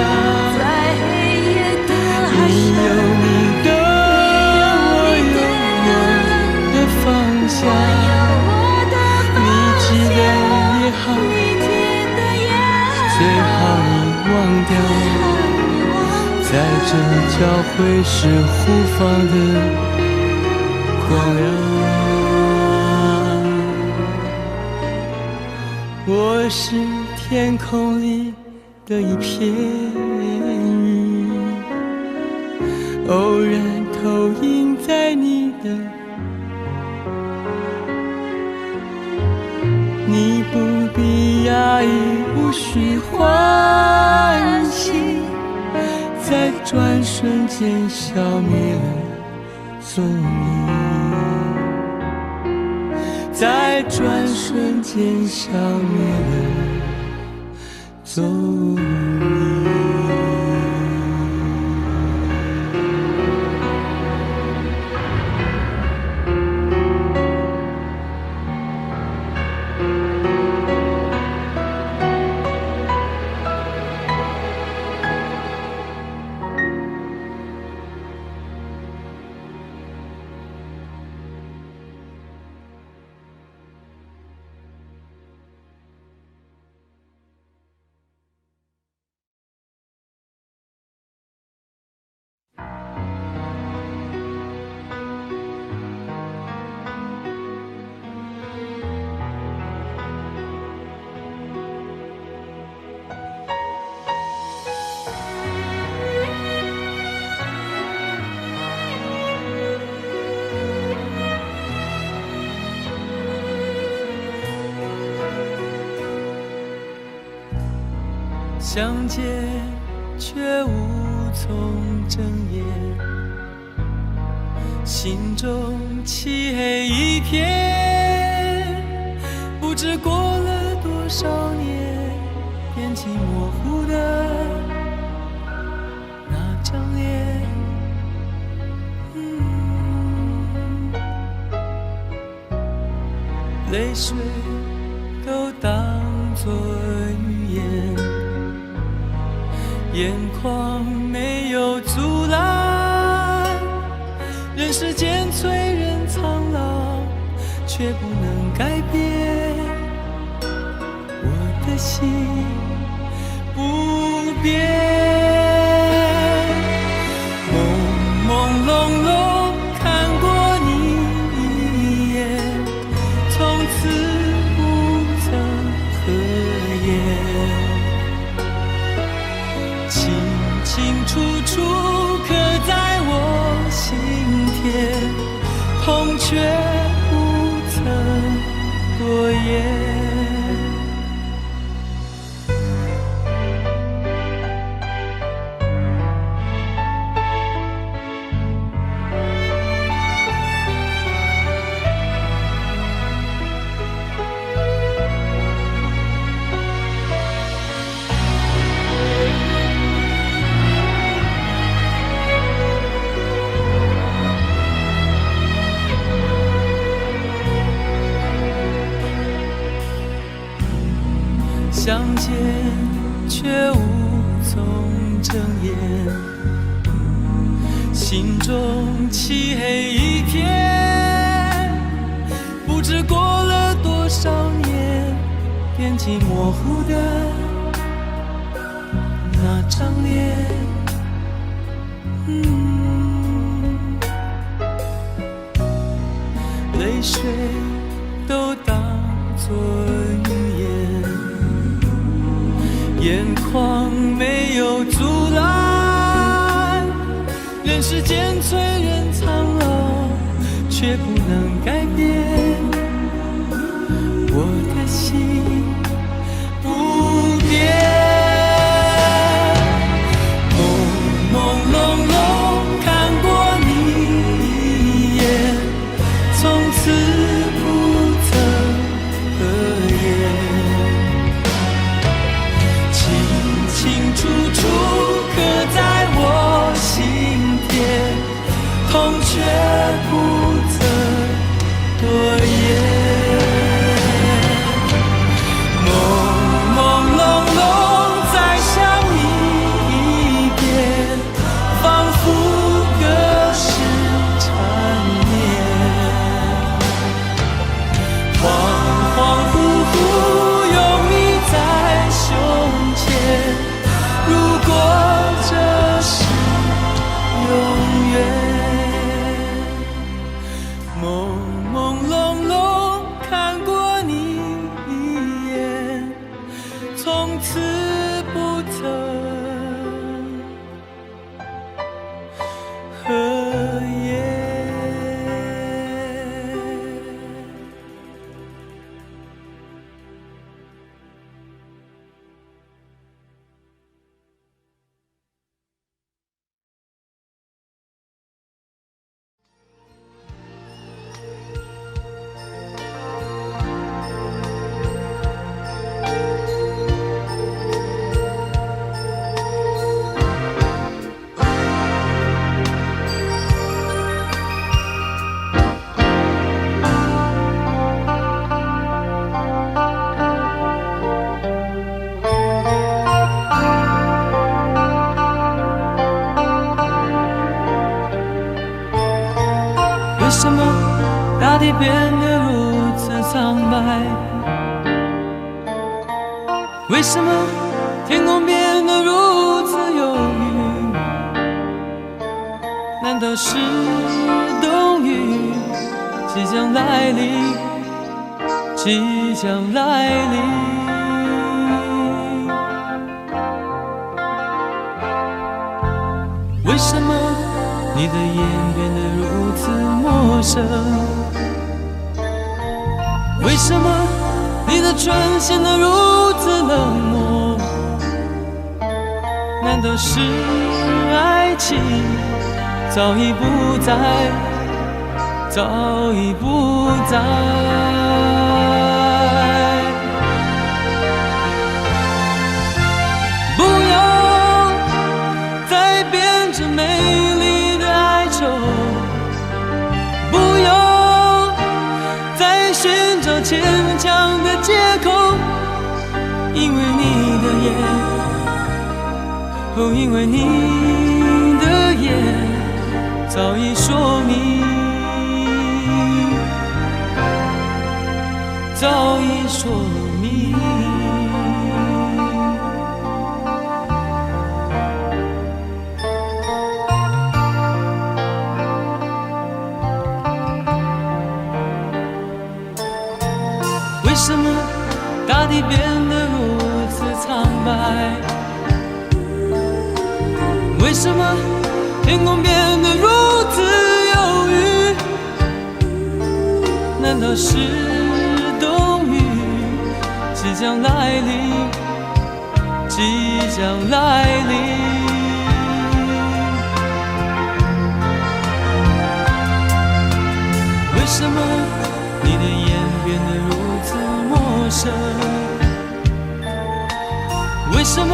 B: 在黑夜的海
D: 你有
B: 上，
D: 你的，我有我的方向。你记得也好，最好你忘掉，在这交汇时互放的光亮。我是天空里的一片云，偶然投影在你的，你不必压抑，无需欢喜，在转瞬间消灭了宿命，在转瞬间消灭了宿命。相见却无从睁眼，心中漆黑一片，不知过了多少年，惦记模糊的那张脸。泪水都当作语言，眼眶没有阻拦，人世间催人苍老，却不能改变我的心不变。朦朦胧胧看过你一眼，从此不曾合眼，清清楚楚刻在我心田，痛却不曾多言。相见却无从睁眼，心中漆黑一片，不知过了多少年，惦记模糊的那张脸。泪水都当作语言，眼眶没有阻拦，人世间催人苍老，却不能改变我的心不变。处处刻在我心田，痛却不曾多言。朦朦胧胧再想你一遍，仿佛隔世缠绵。恍恍惚惚有你在胸前，如果这是永远。朦朦胧胧看过你一眼，从此不曾合眼。为什么大地变得如此苍白？为什么天空变得如此忧郁？难道是冬雨即将来临？即将来临。为什么你的眼变得如此陌生？为什么你的唇显得如此冷漠？难道是爱情早已不在，早已不在？不要再编织美丽的哀愁，不要再寻找牵强的借口，因为你的眼，哦，因为你的眼早已说明，早已说明。为什么大地变得如此苍白？为什么天空变得如此忧郁？难道是冬雨即将来临？即将来临。为什么你的眼变得如此陌生？为什么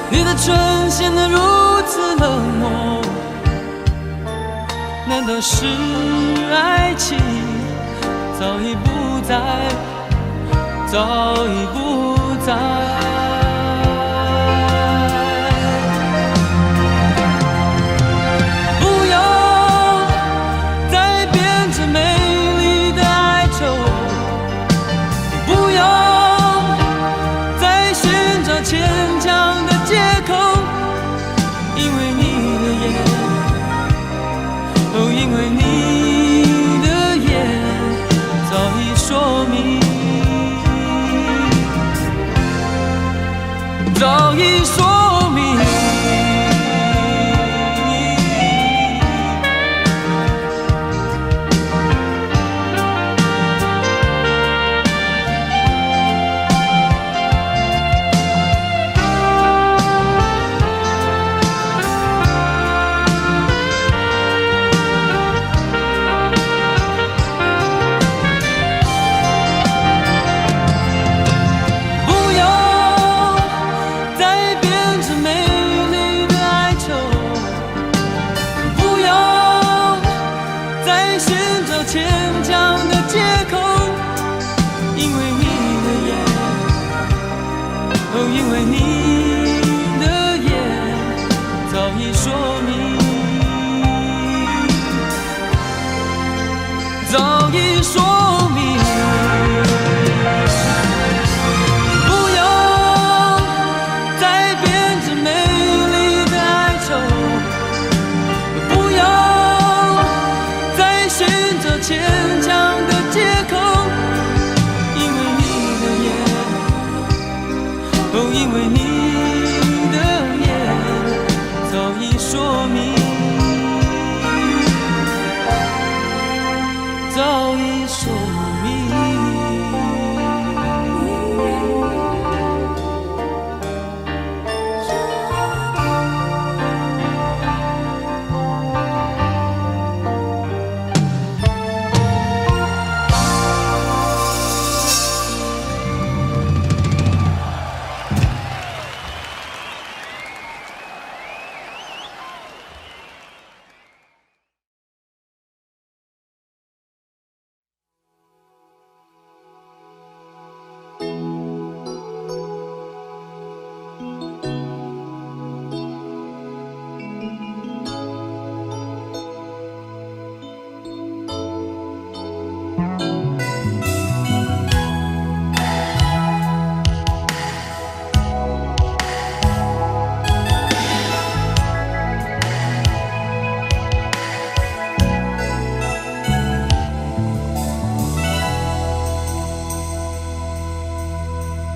D: 你的唇显得如此冷漠？难道是爱情早已不在，早已不在？不要再编织美丽的哀愁，不要再寻找牵强的借口，因为你的眼，哦，因为你的眼早已说明，着美丽的哀愁，不要再寻找牵强的借口，因为你的眼，哦，因为你的眼早已说明，早已说明。牵强的借口，因为你的眼，哦，因为你的眼早已说明，早已说明。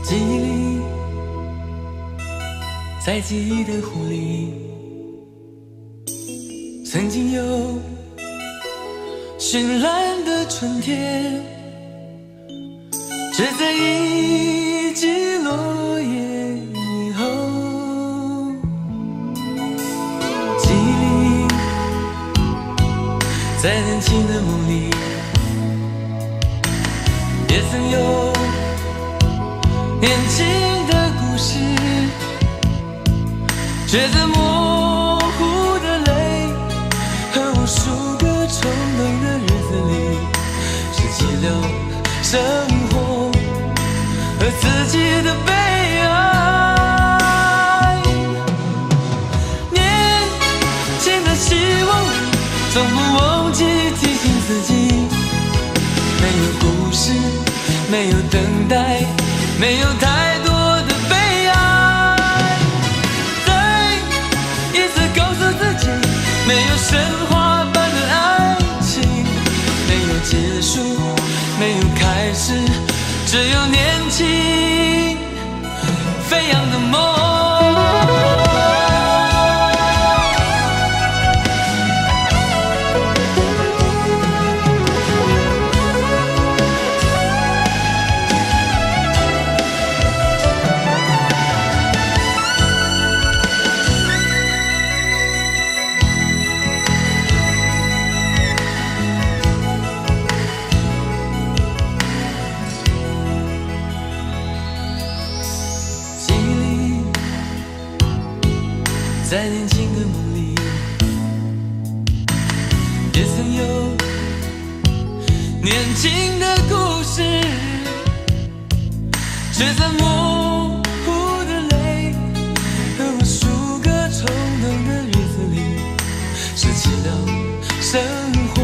D: 记忆里，在记忆的湖里，曾经有绚烂的春天，只在一季落叶以后。记忆里，在年轻的梦里，也曾有年轻的故事，却在模糊的泪和无数个冲动的日子里，拾起了生活和自己的悲哀。年轻的希望里，从不忘记提醒自己，没有故事，没有等待，没有太多的悲哀，再一次告诉自己，没有神话般的爱情，没有结束，没有开始，只有年轻飞扬的梦。在年轻的梦里，也曾有年轻的故事，却在模糊的泪和无数个冲动的日子里，拾起了生活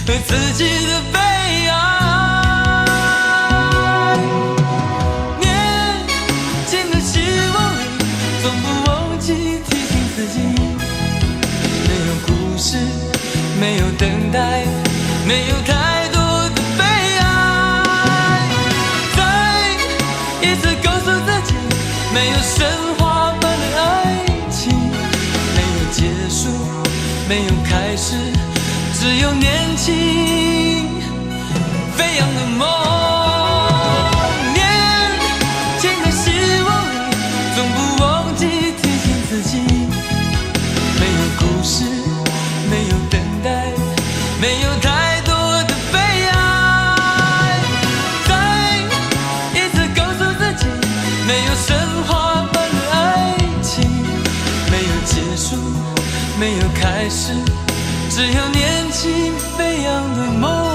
D: 和自己的悲哀。没有等待，没有太多的悲哀，再一次告诉自己，没有神话般的爱情，没有结束，没有开始，只有年轻飞扬的梦。年轻的希望里，总不忘记提醒自己，没有故事，没有等待，没有太多的悲哀，再一次告诉自己，没有神话般的爱没有开始，只有年轻飞扬的梦。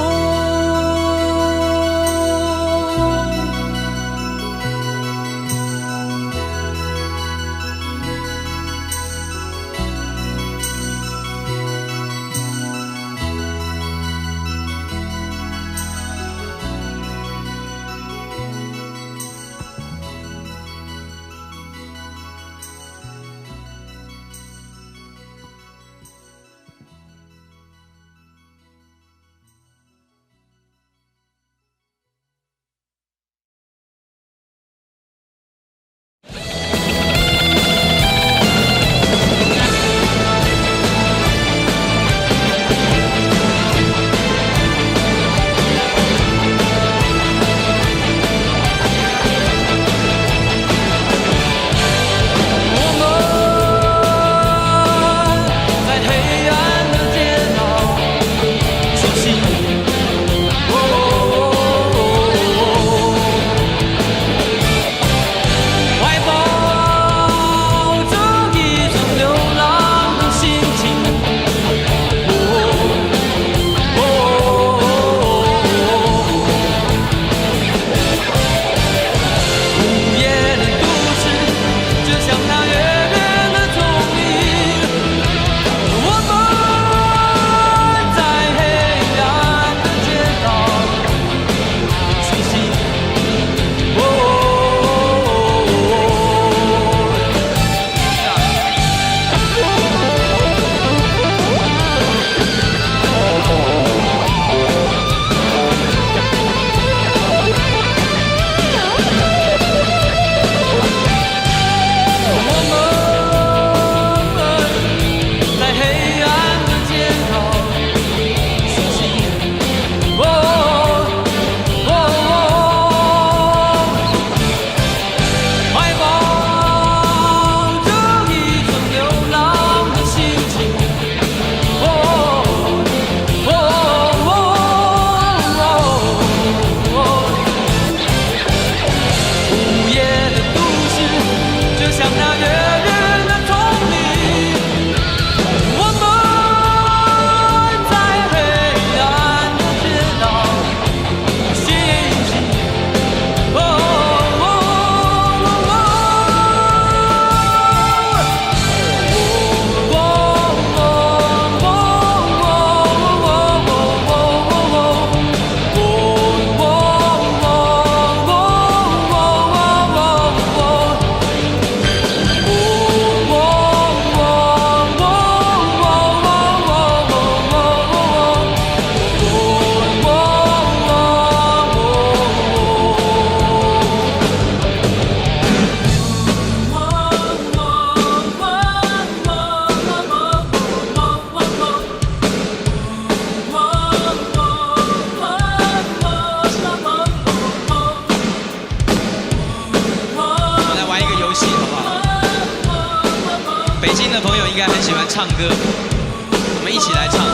C: 唱歌，我们一起来唱。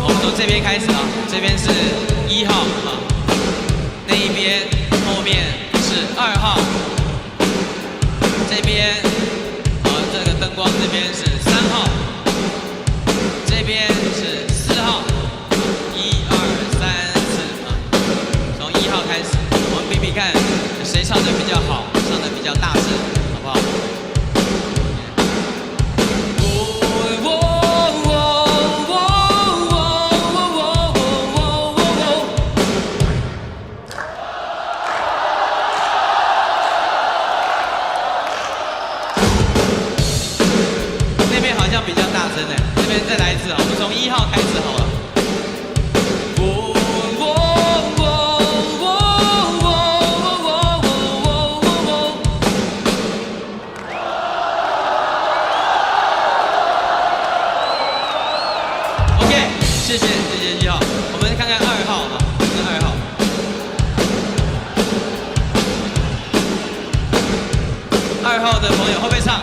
C: 我们从这边开始啊，这边是1号啊，那一边后面是2号，这边这个灯光这边是3号，这边是4号，1、2、3、4啊，从1号开始，我们比比看谁唱的比较好，唱的比较大声，好不好？比较大声的，这边再来一次啊！我们从1号开始好了。OK， 谢谢1号。我们看看2号啊，这是2号。2号的朋友会不会唱？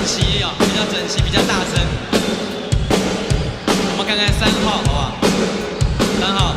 C: 齐啊，比较整齐，比较大声。我们看看3号，好不好？3号。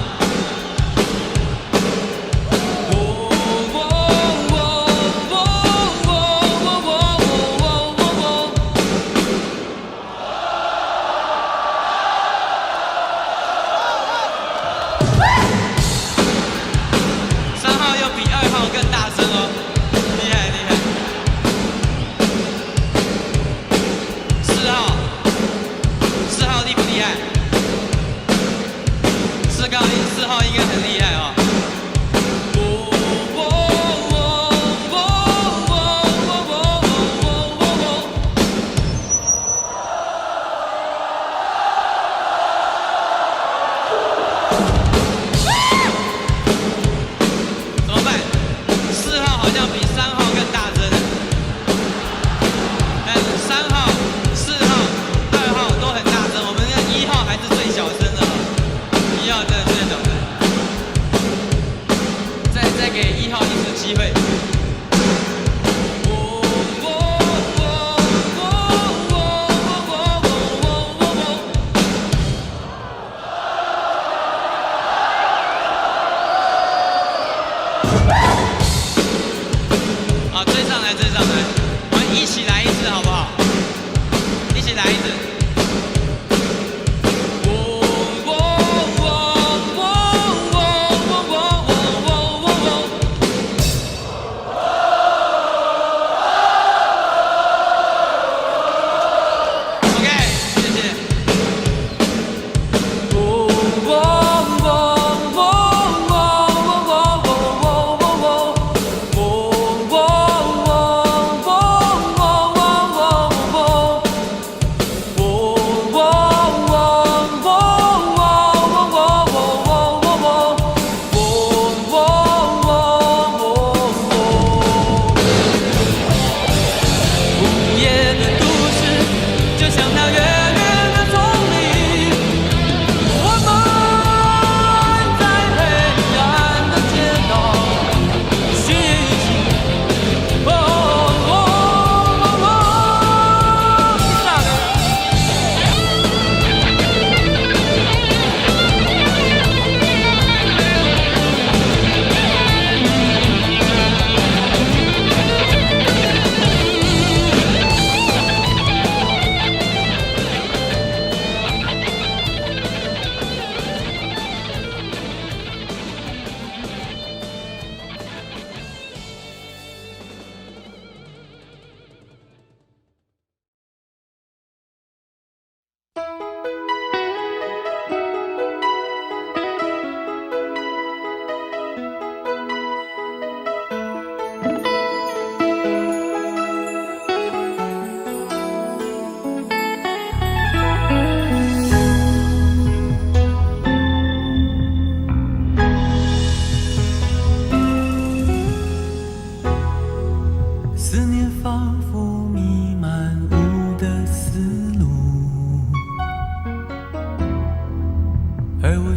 C: 4号应该很厉害哦。怎么办？4号好像比3号更大声。但3号、4号、2号都很大声，我们的1号还是最小声的，1号真的最小声。再给1号一次机会。好，追上来，追上来，我们一起来一次好不好？一起来一次。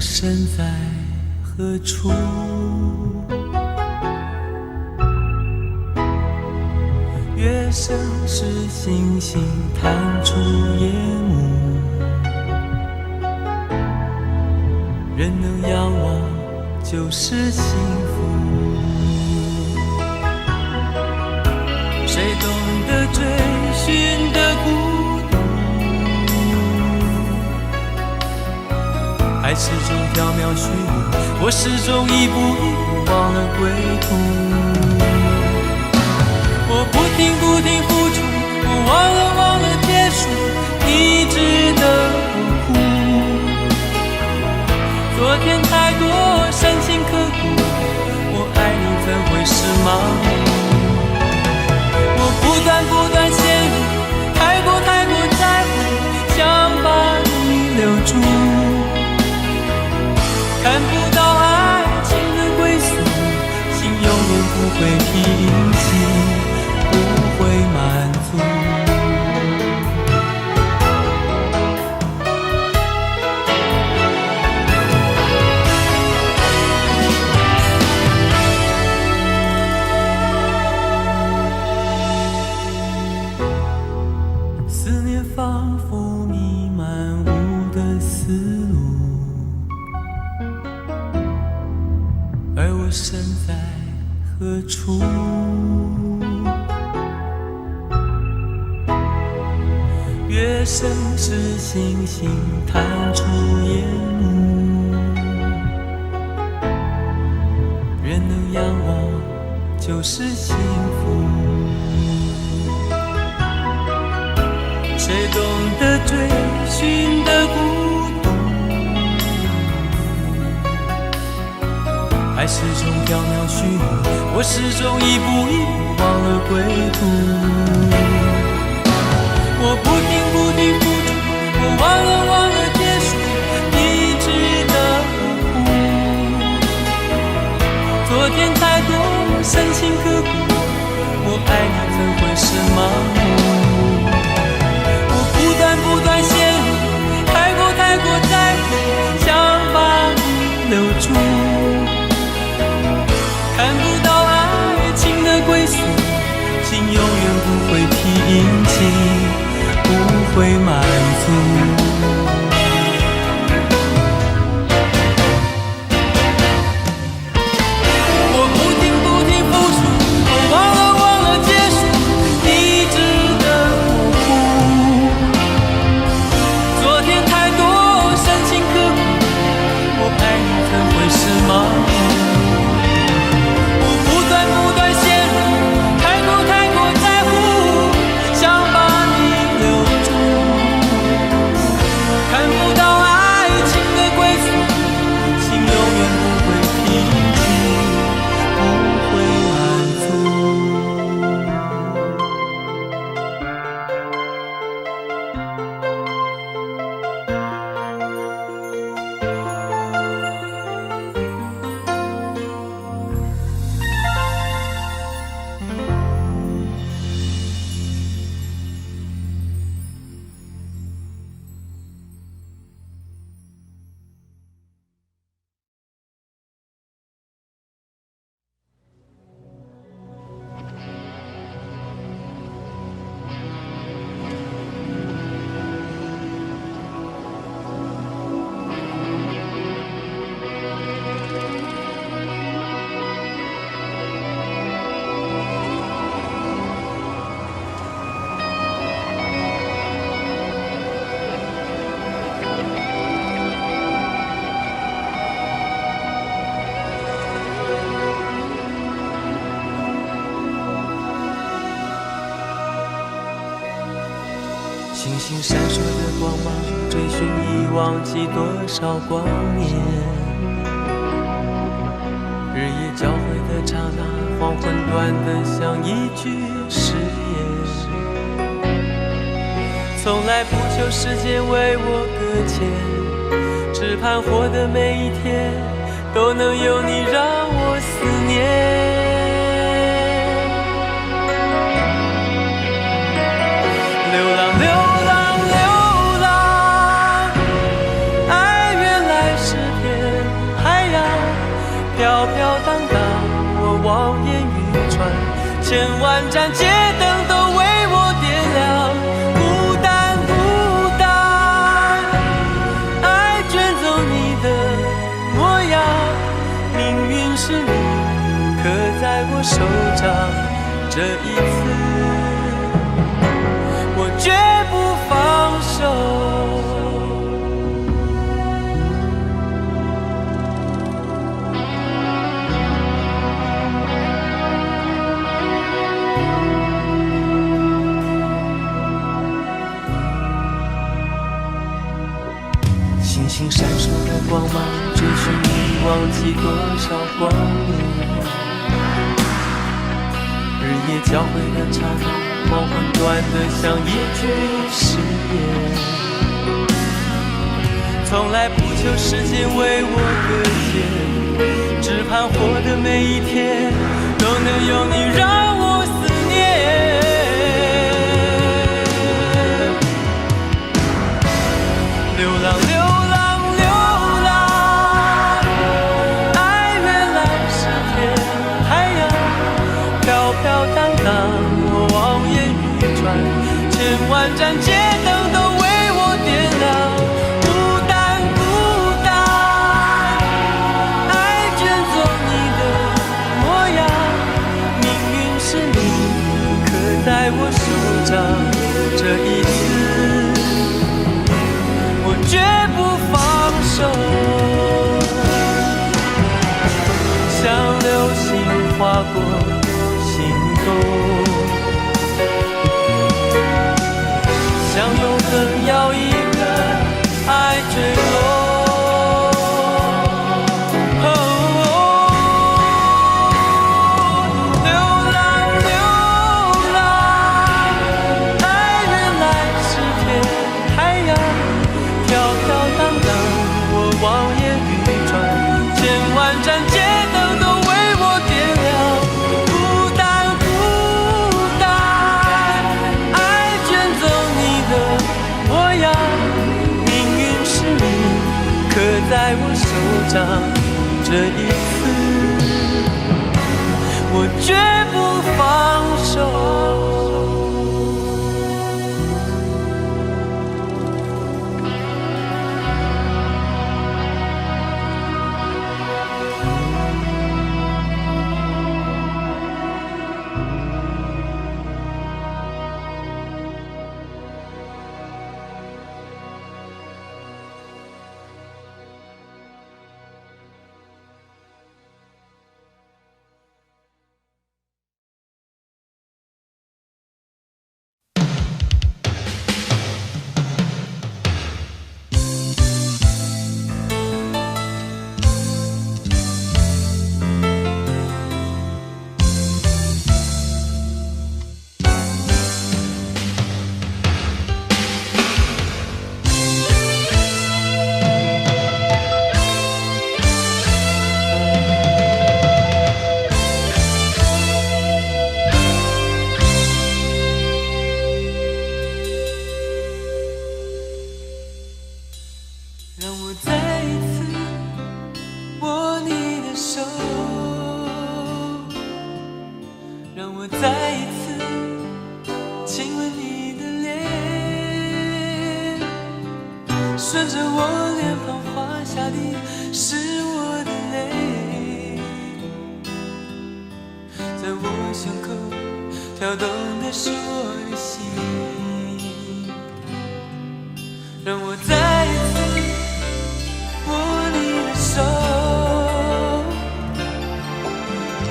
D: 身在何处？月升时，星星探出夜幕，人能仰望就是幸福。谁懂得追寻的孤独，爱始终缥缈虚无，我始终一步一步忘了归途。我不停付出，我忘了结束，一直的不顾。昨天太多伤心刻骨，我爱你怎会是盲目？我不断陷入，太过在乎，想把你留住。看不到爱情的归宿，心永远不会平息，不会满何处？月升时，星星探出夜幕，人能仰望就是幸福。谁懂得追寻的孤独？爱始终缥缈虚无，我始终一步一步忘了归途。我不停付出，我忘了结束，一直的呵护。昨天太多深情刻骨，我爱你怎会是盲目？我不断陷入，太过在乎，想把你留住。看不到爱情的归宿，心永远不会平静，不会满足。我不停付出，我忘了结束，一直的模糊。昨天太多深情刻骨，我爱你怎会是盲目？我不断陷入，太过在乎，想把你留住。看不到爱情的归宿，心永远不会平静，不会满足。星星闪烁的光芒，追寻已忘记多少光年。日夜交汇的刹那，黄昏短得像一句誓言。从来不求时间为我搁浅，只盼活的每一天都能有你让我思念。流浪，爱原来是片海洋，飘飘荡荡，我望眼欲穿，千万盏街灯都为我点亮。孤单，爱卷走你的模样，命运是你刻在我手掌，这一次我绝不放手。星星闪烁的光芒，追寻你忘记多少光年。日夜交汇的刹那，黄昏短得像一句誓言。从来不求时间为我搁浅，只盼活的每一天都能有你让我思念。流浪，爱原来是片海洋，飘飘荡荡，我望眼欲穿，千万盏街灯都为我点亮。孤单，爱卷走你的模样，我手掌，这一次我绝不放手。像流星划过心头，像永恒要一个爱坠落。在我手掌，这一次我绝不放手。顺着我脸庞滑下的是我的泪，在我胸口跳动的是我的心，让我再一次握你的手，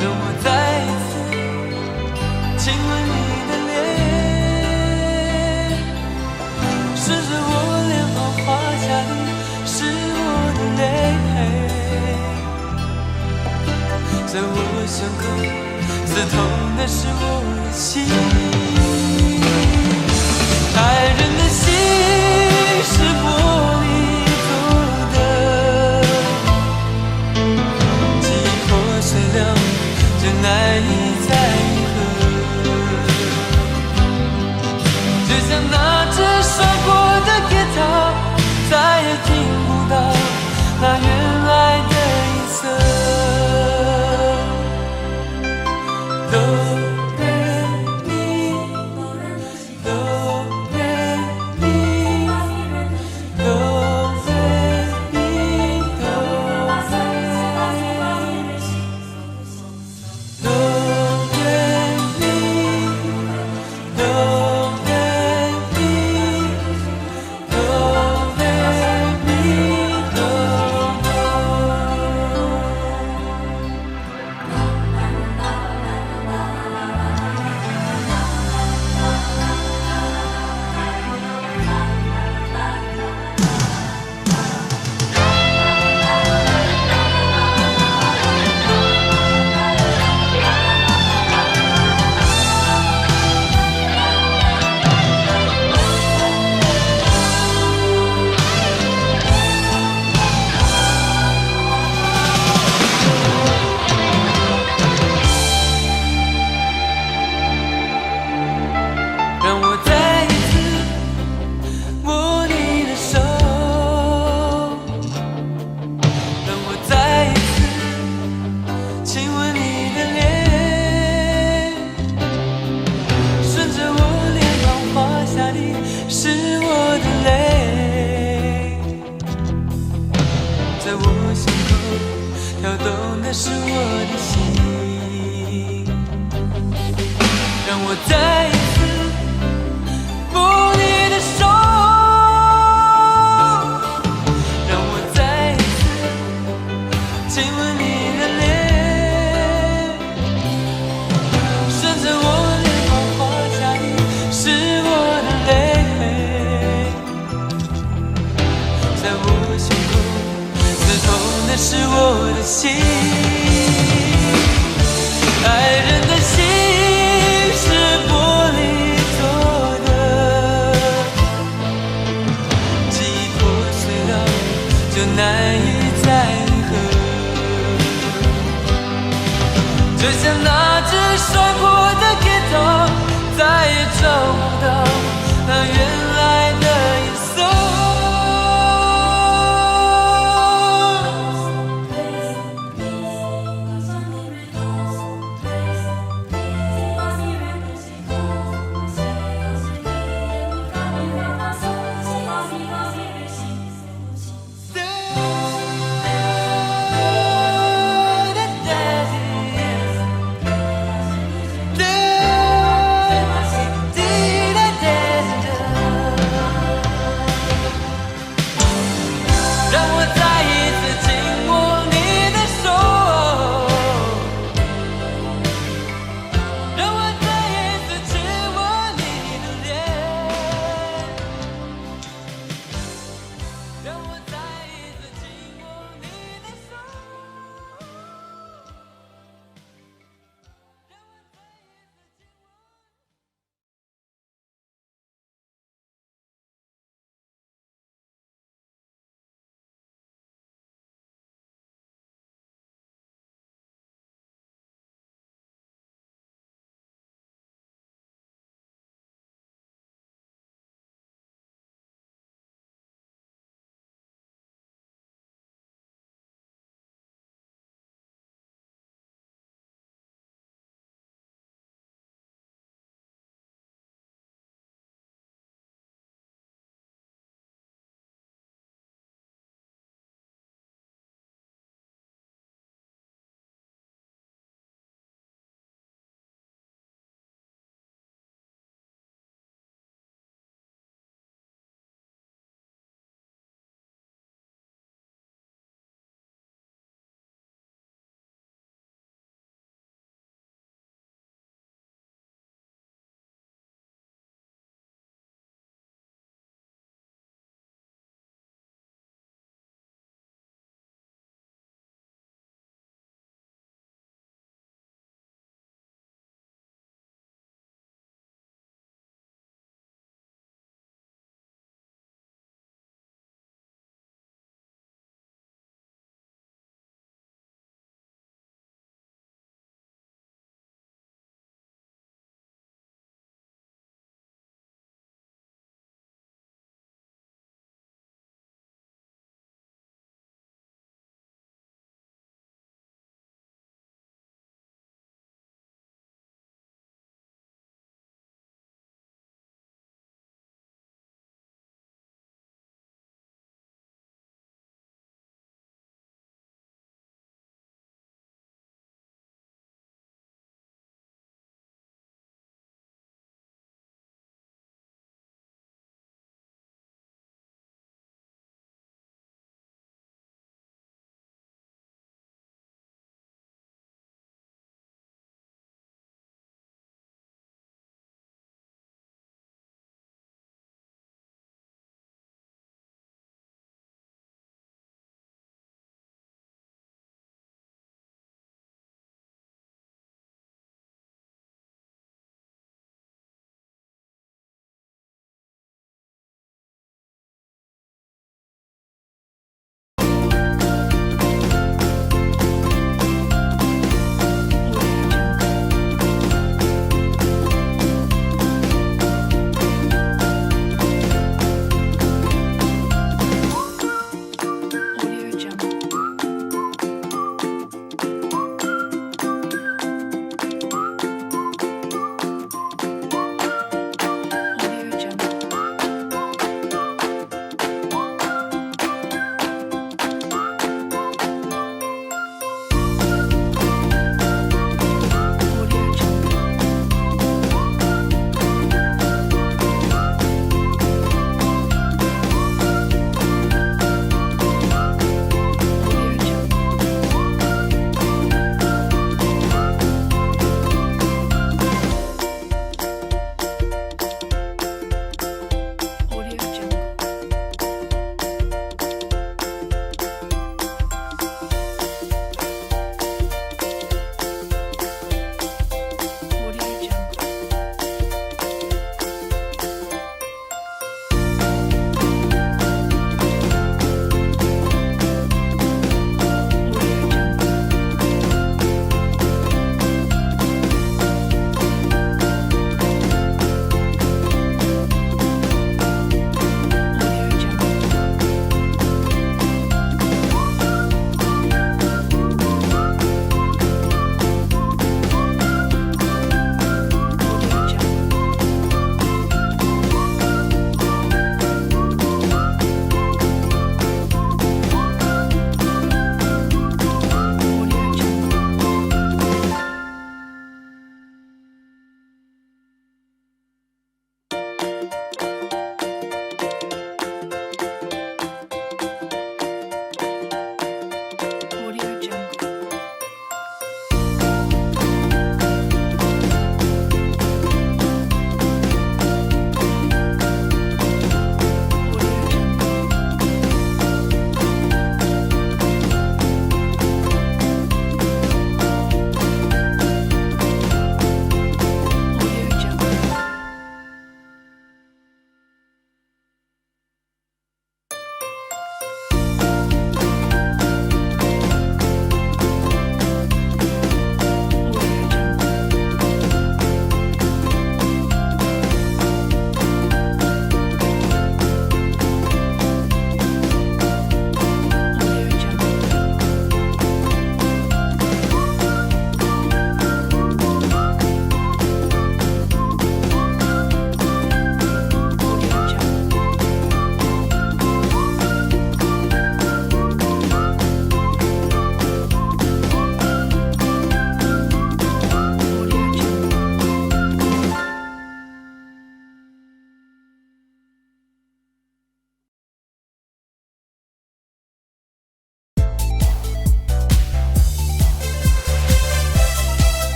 D: 让我再一次亲吻你的脸，顺着我脸庞滑下的是我的泪，在我胸口刺痛的是我的心。爱人的心是玻璃做的，记忆破碎了就难以再合，就像那只摔过的吉他，再也听不到那原来的音色。哆来咪，哆来咪，哆来咪，哆来咪，哆来咪，哆来咪，哆来咪，让我再一次握你的手，让我再一次亲吻你的脸，顺着我脸庞滑下的是我的泪，在我胸口跳动的是我的心，让我再一次是我的心。爱人的心是玻璃做的，记忆破碎了就难以再合，就像那只摔破的吉他，再也找不到它原来的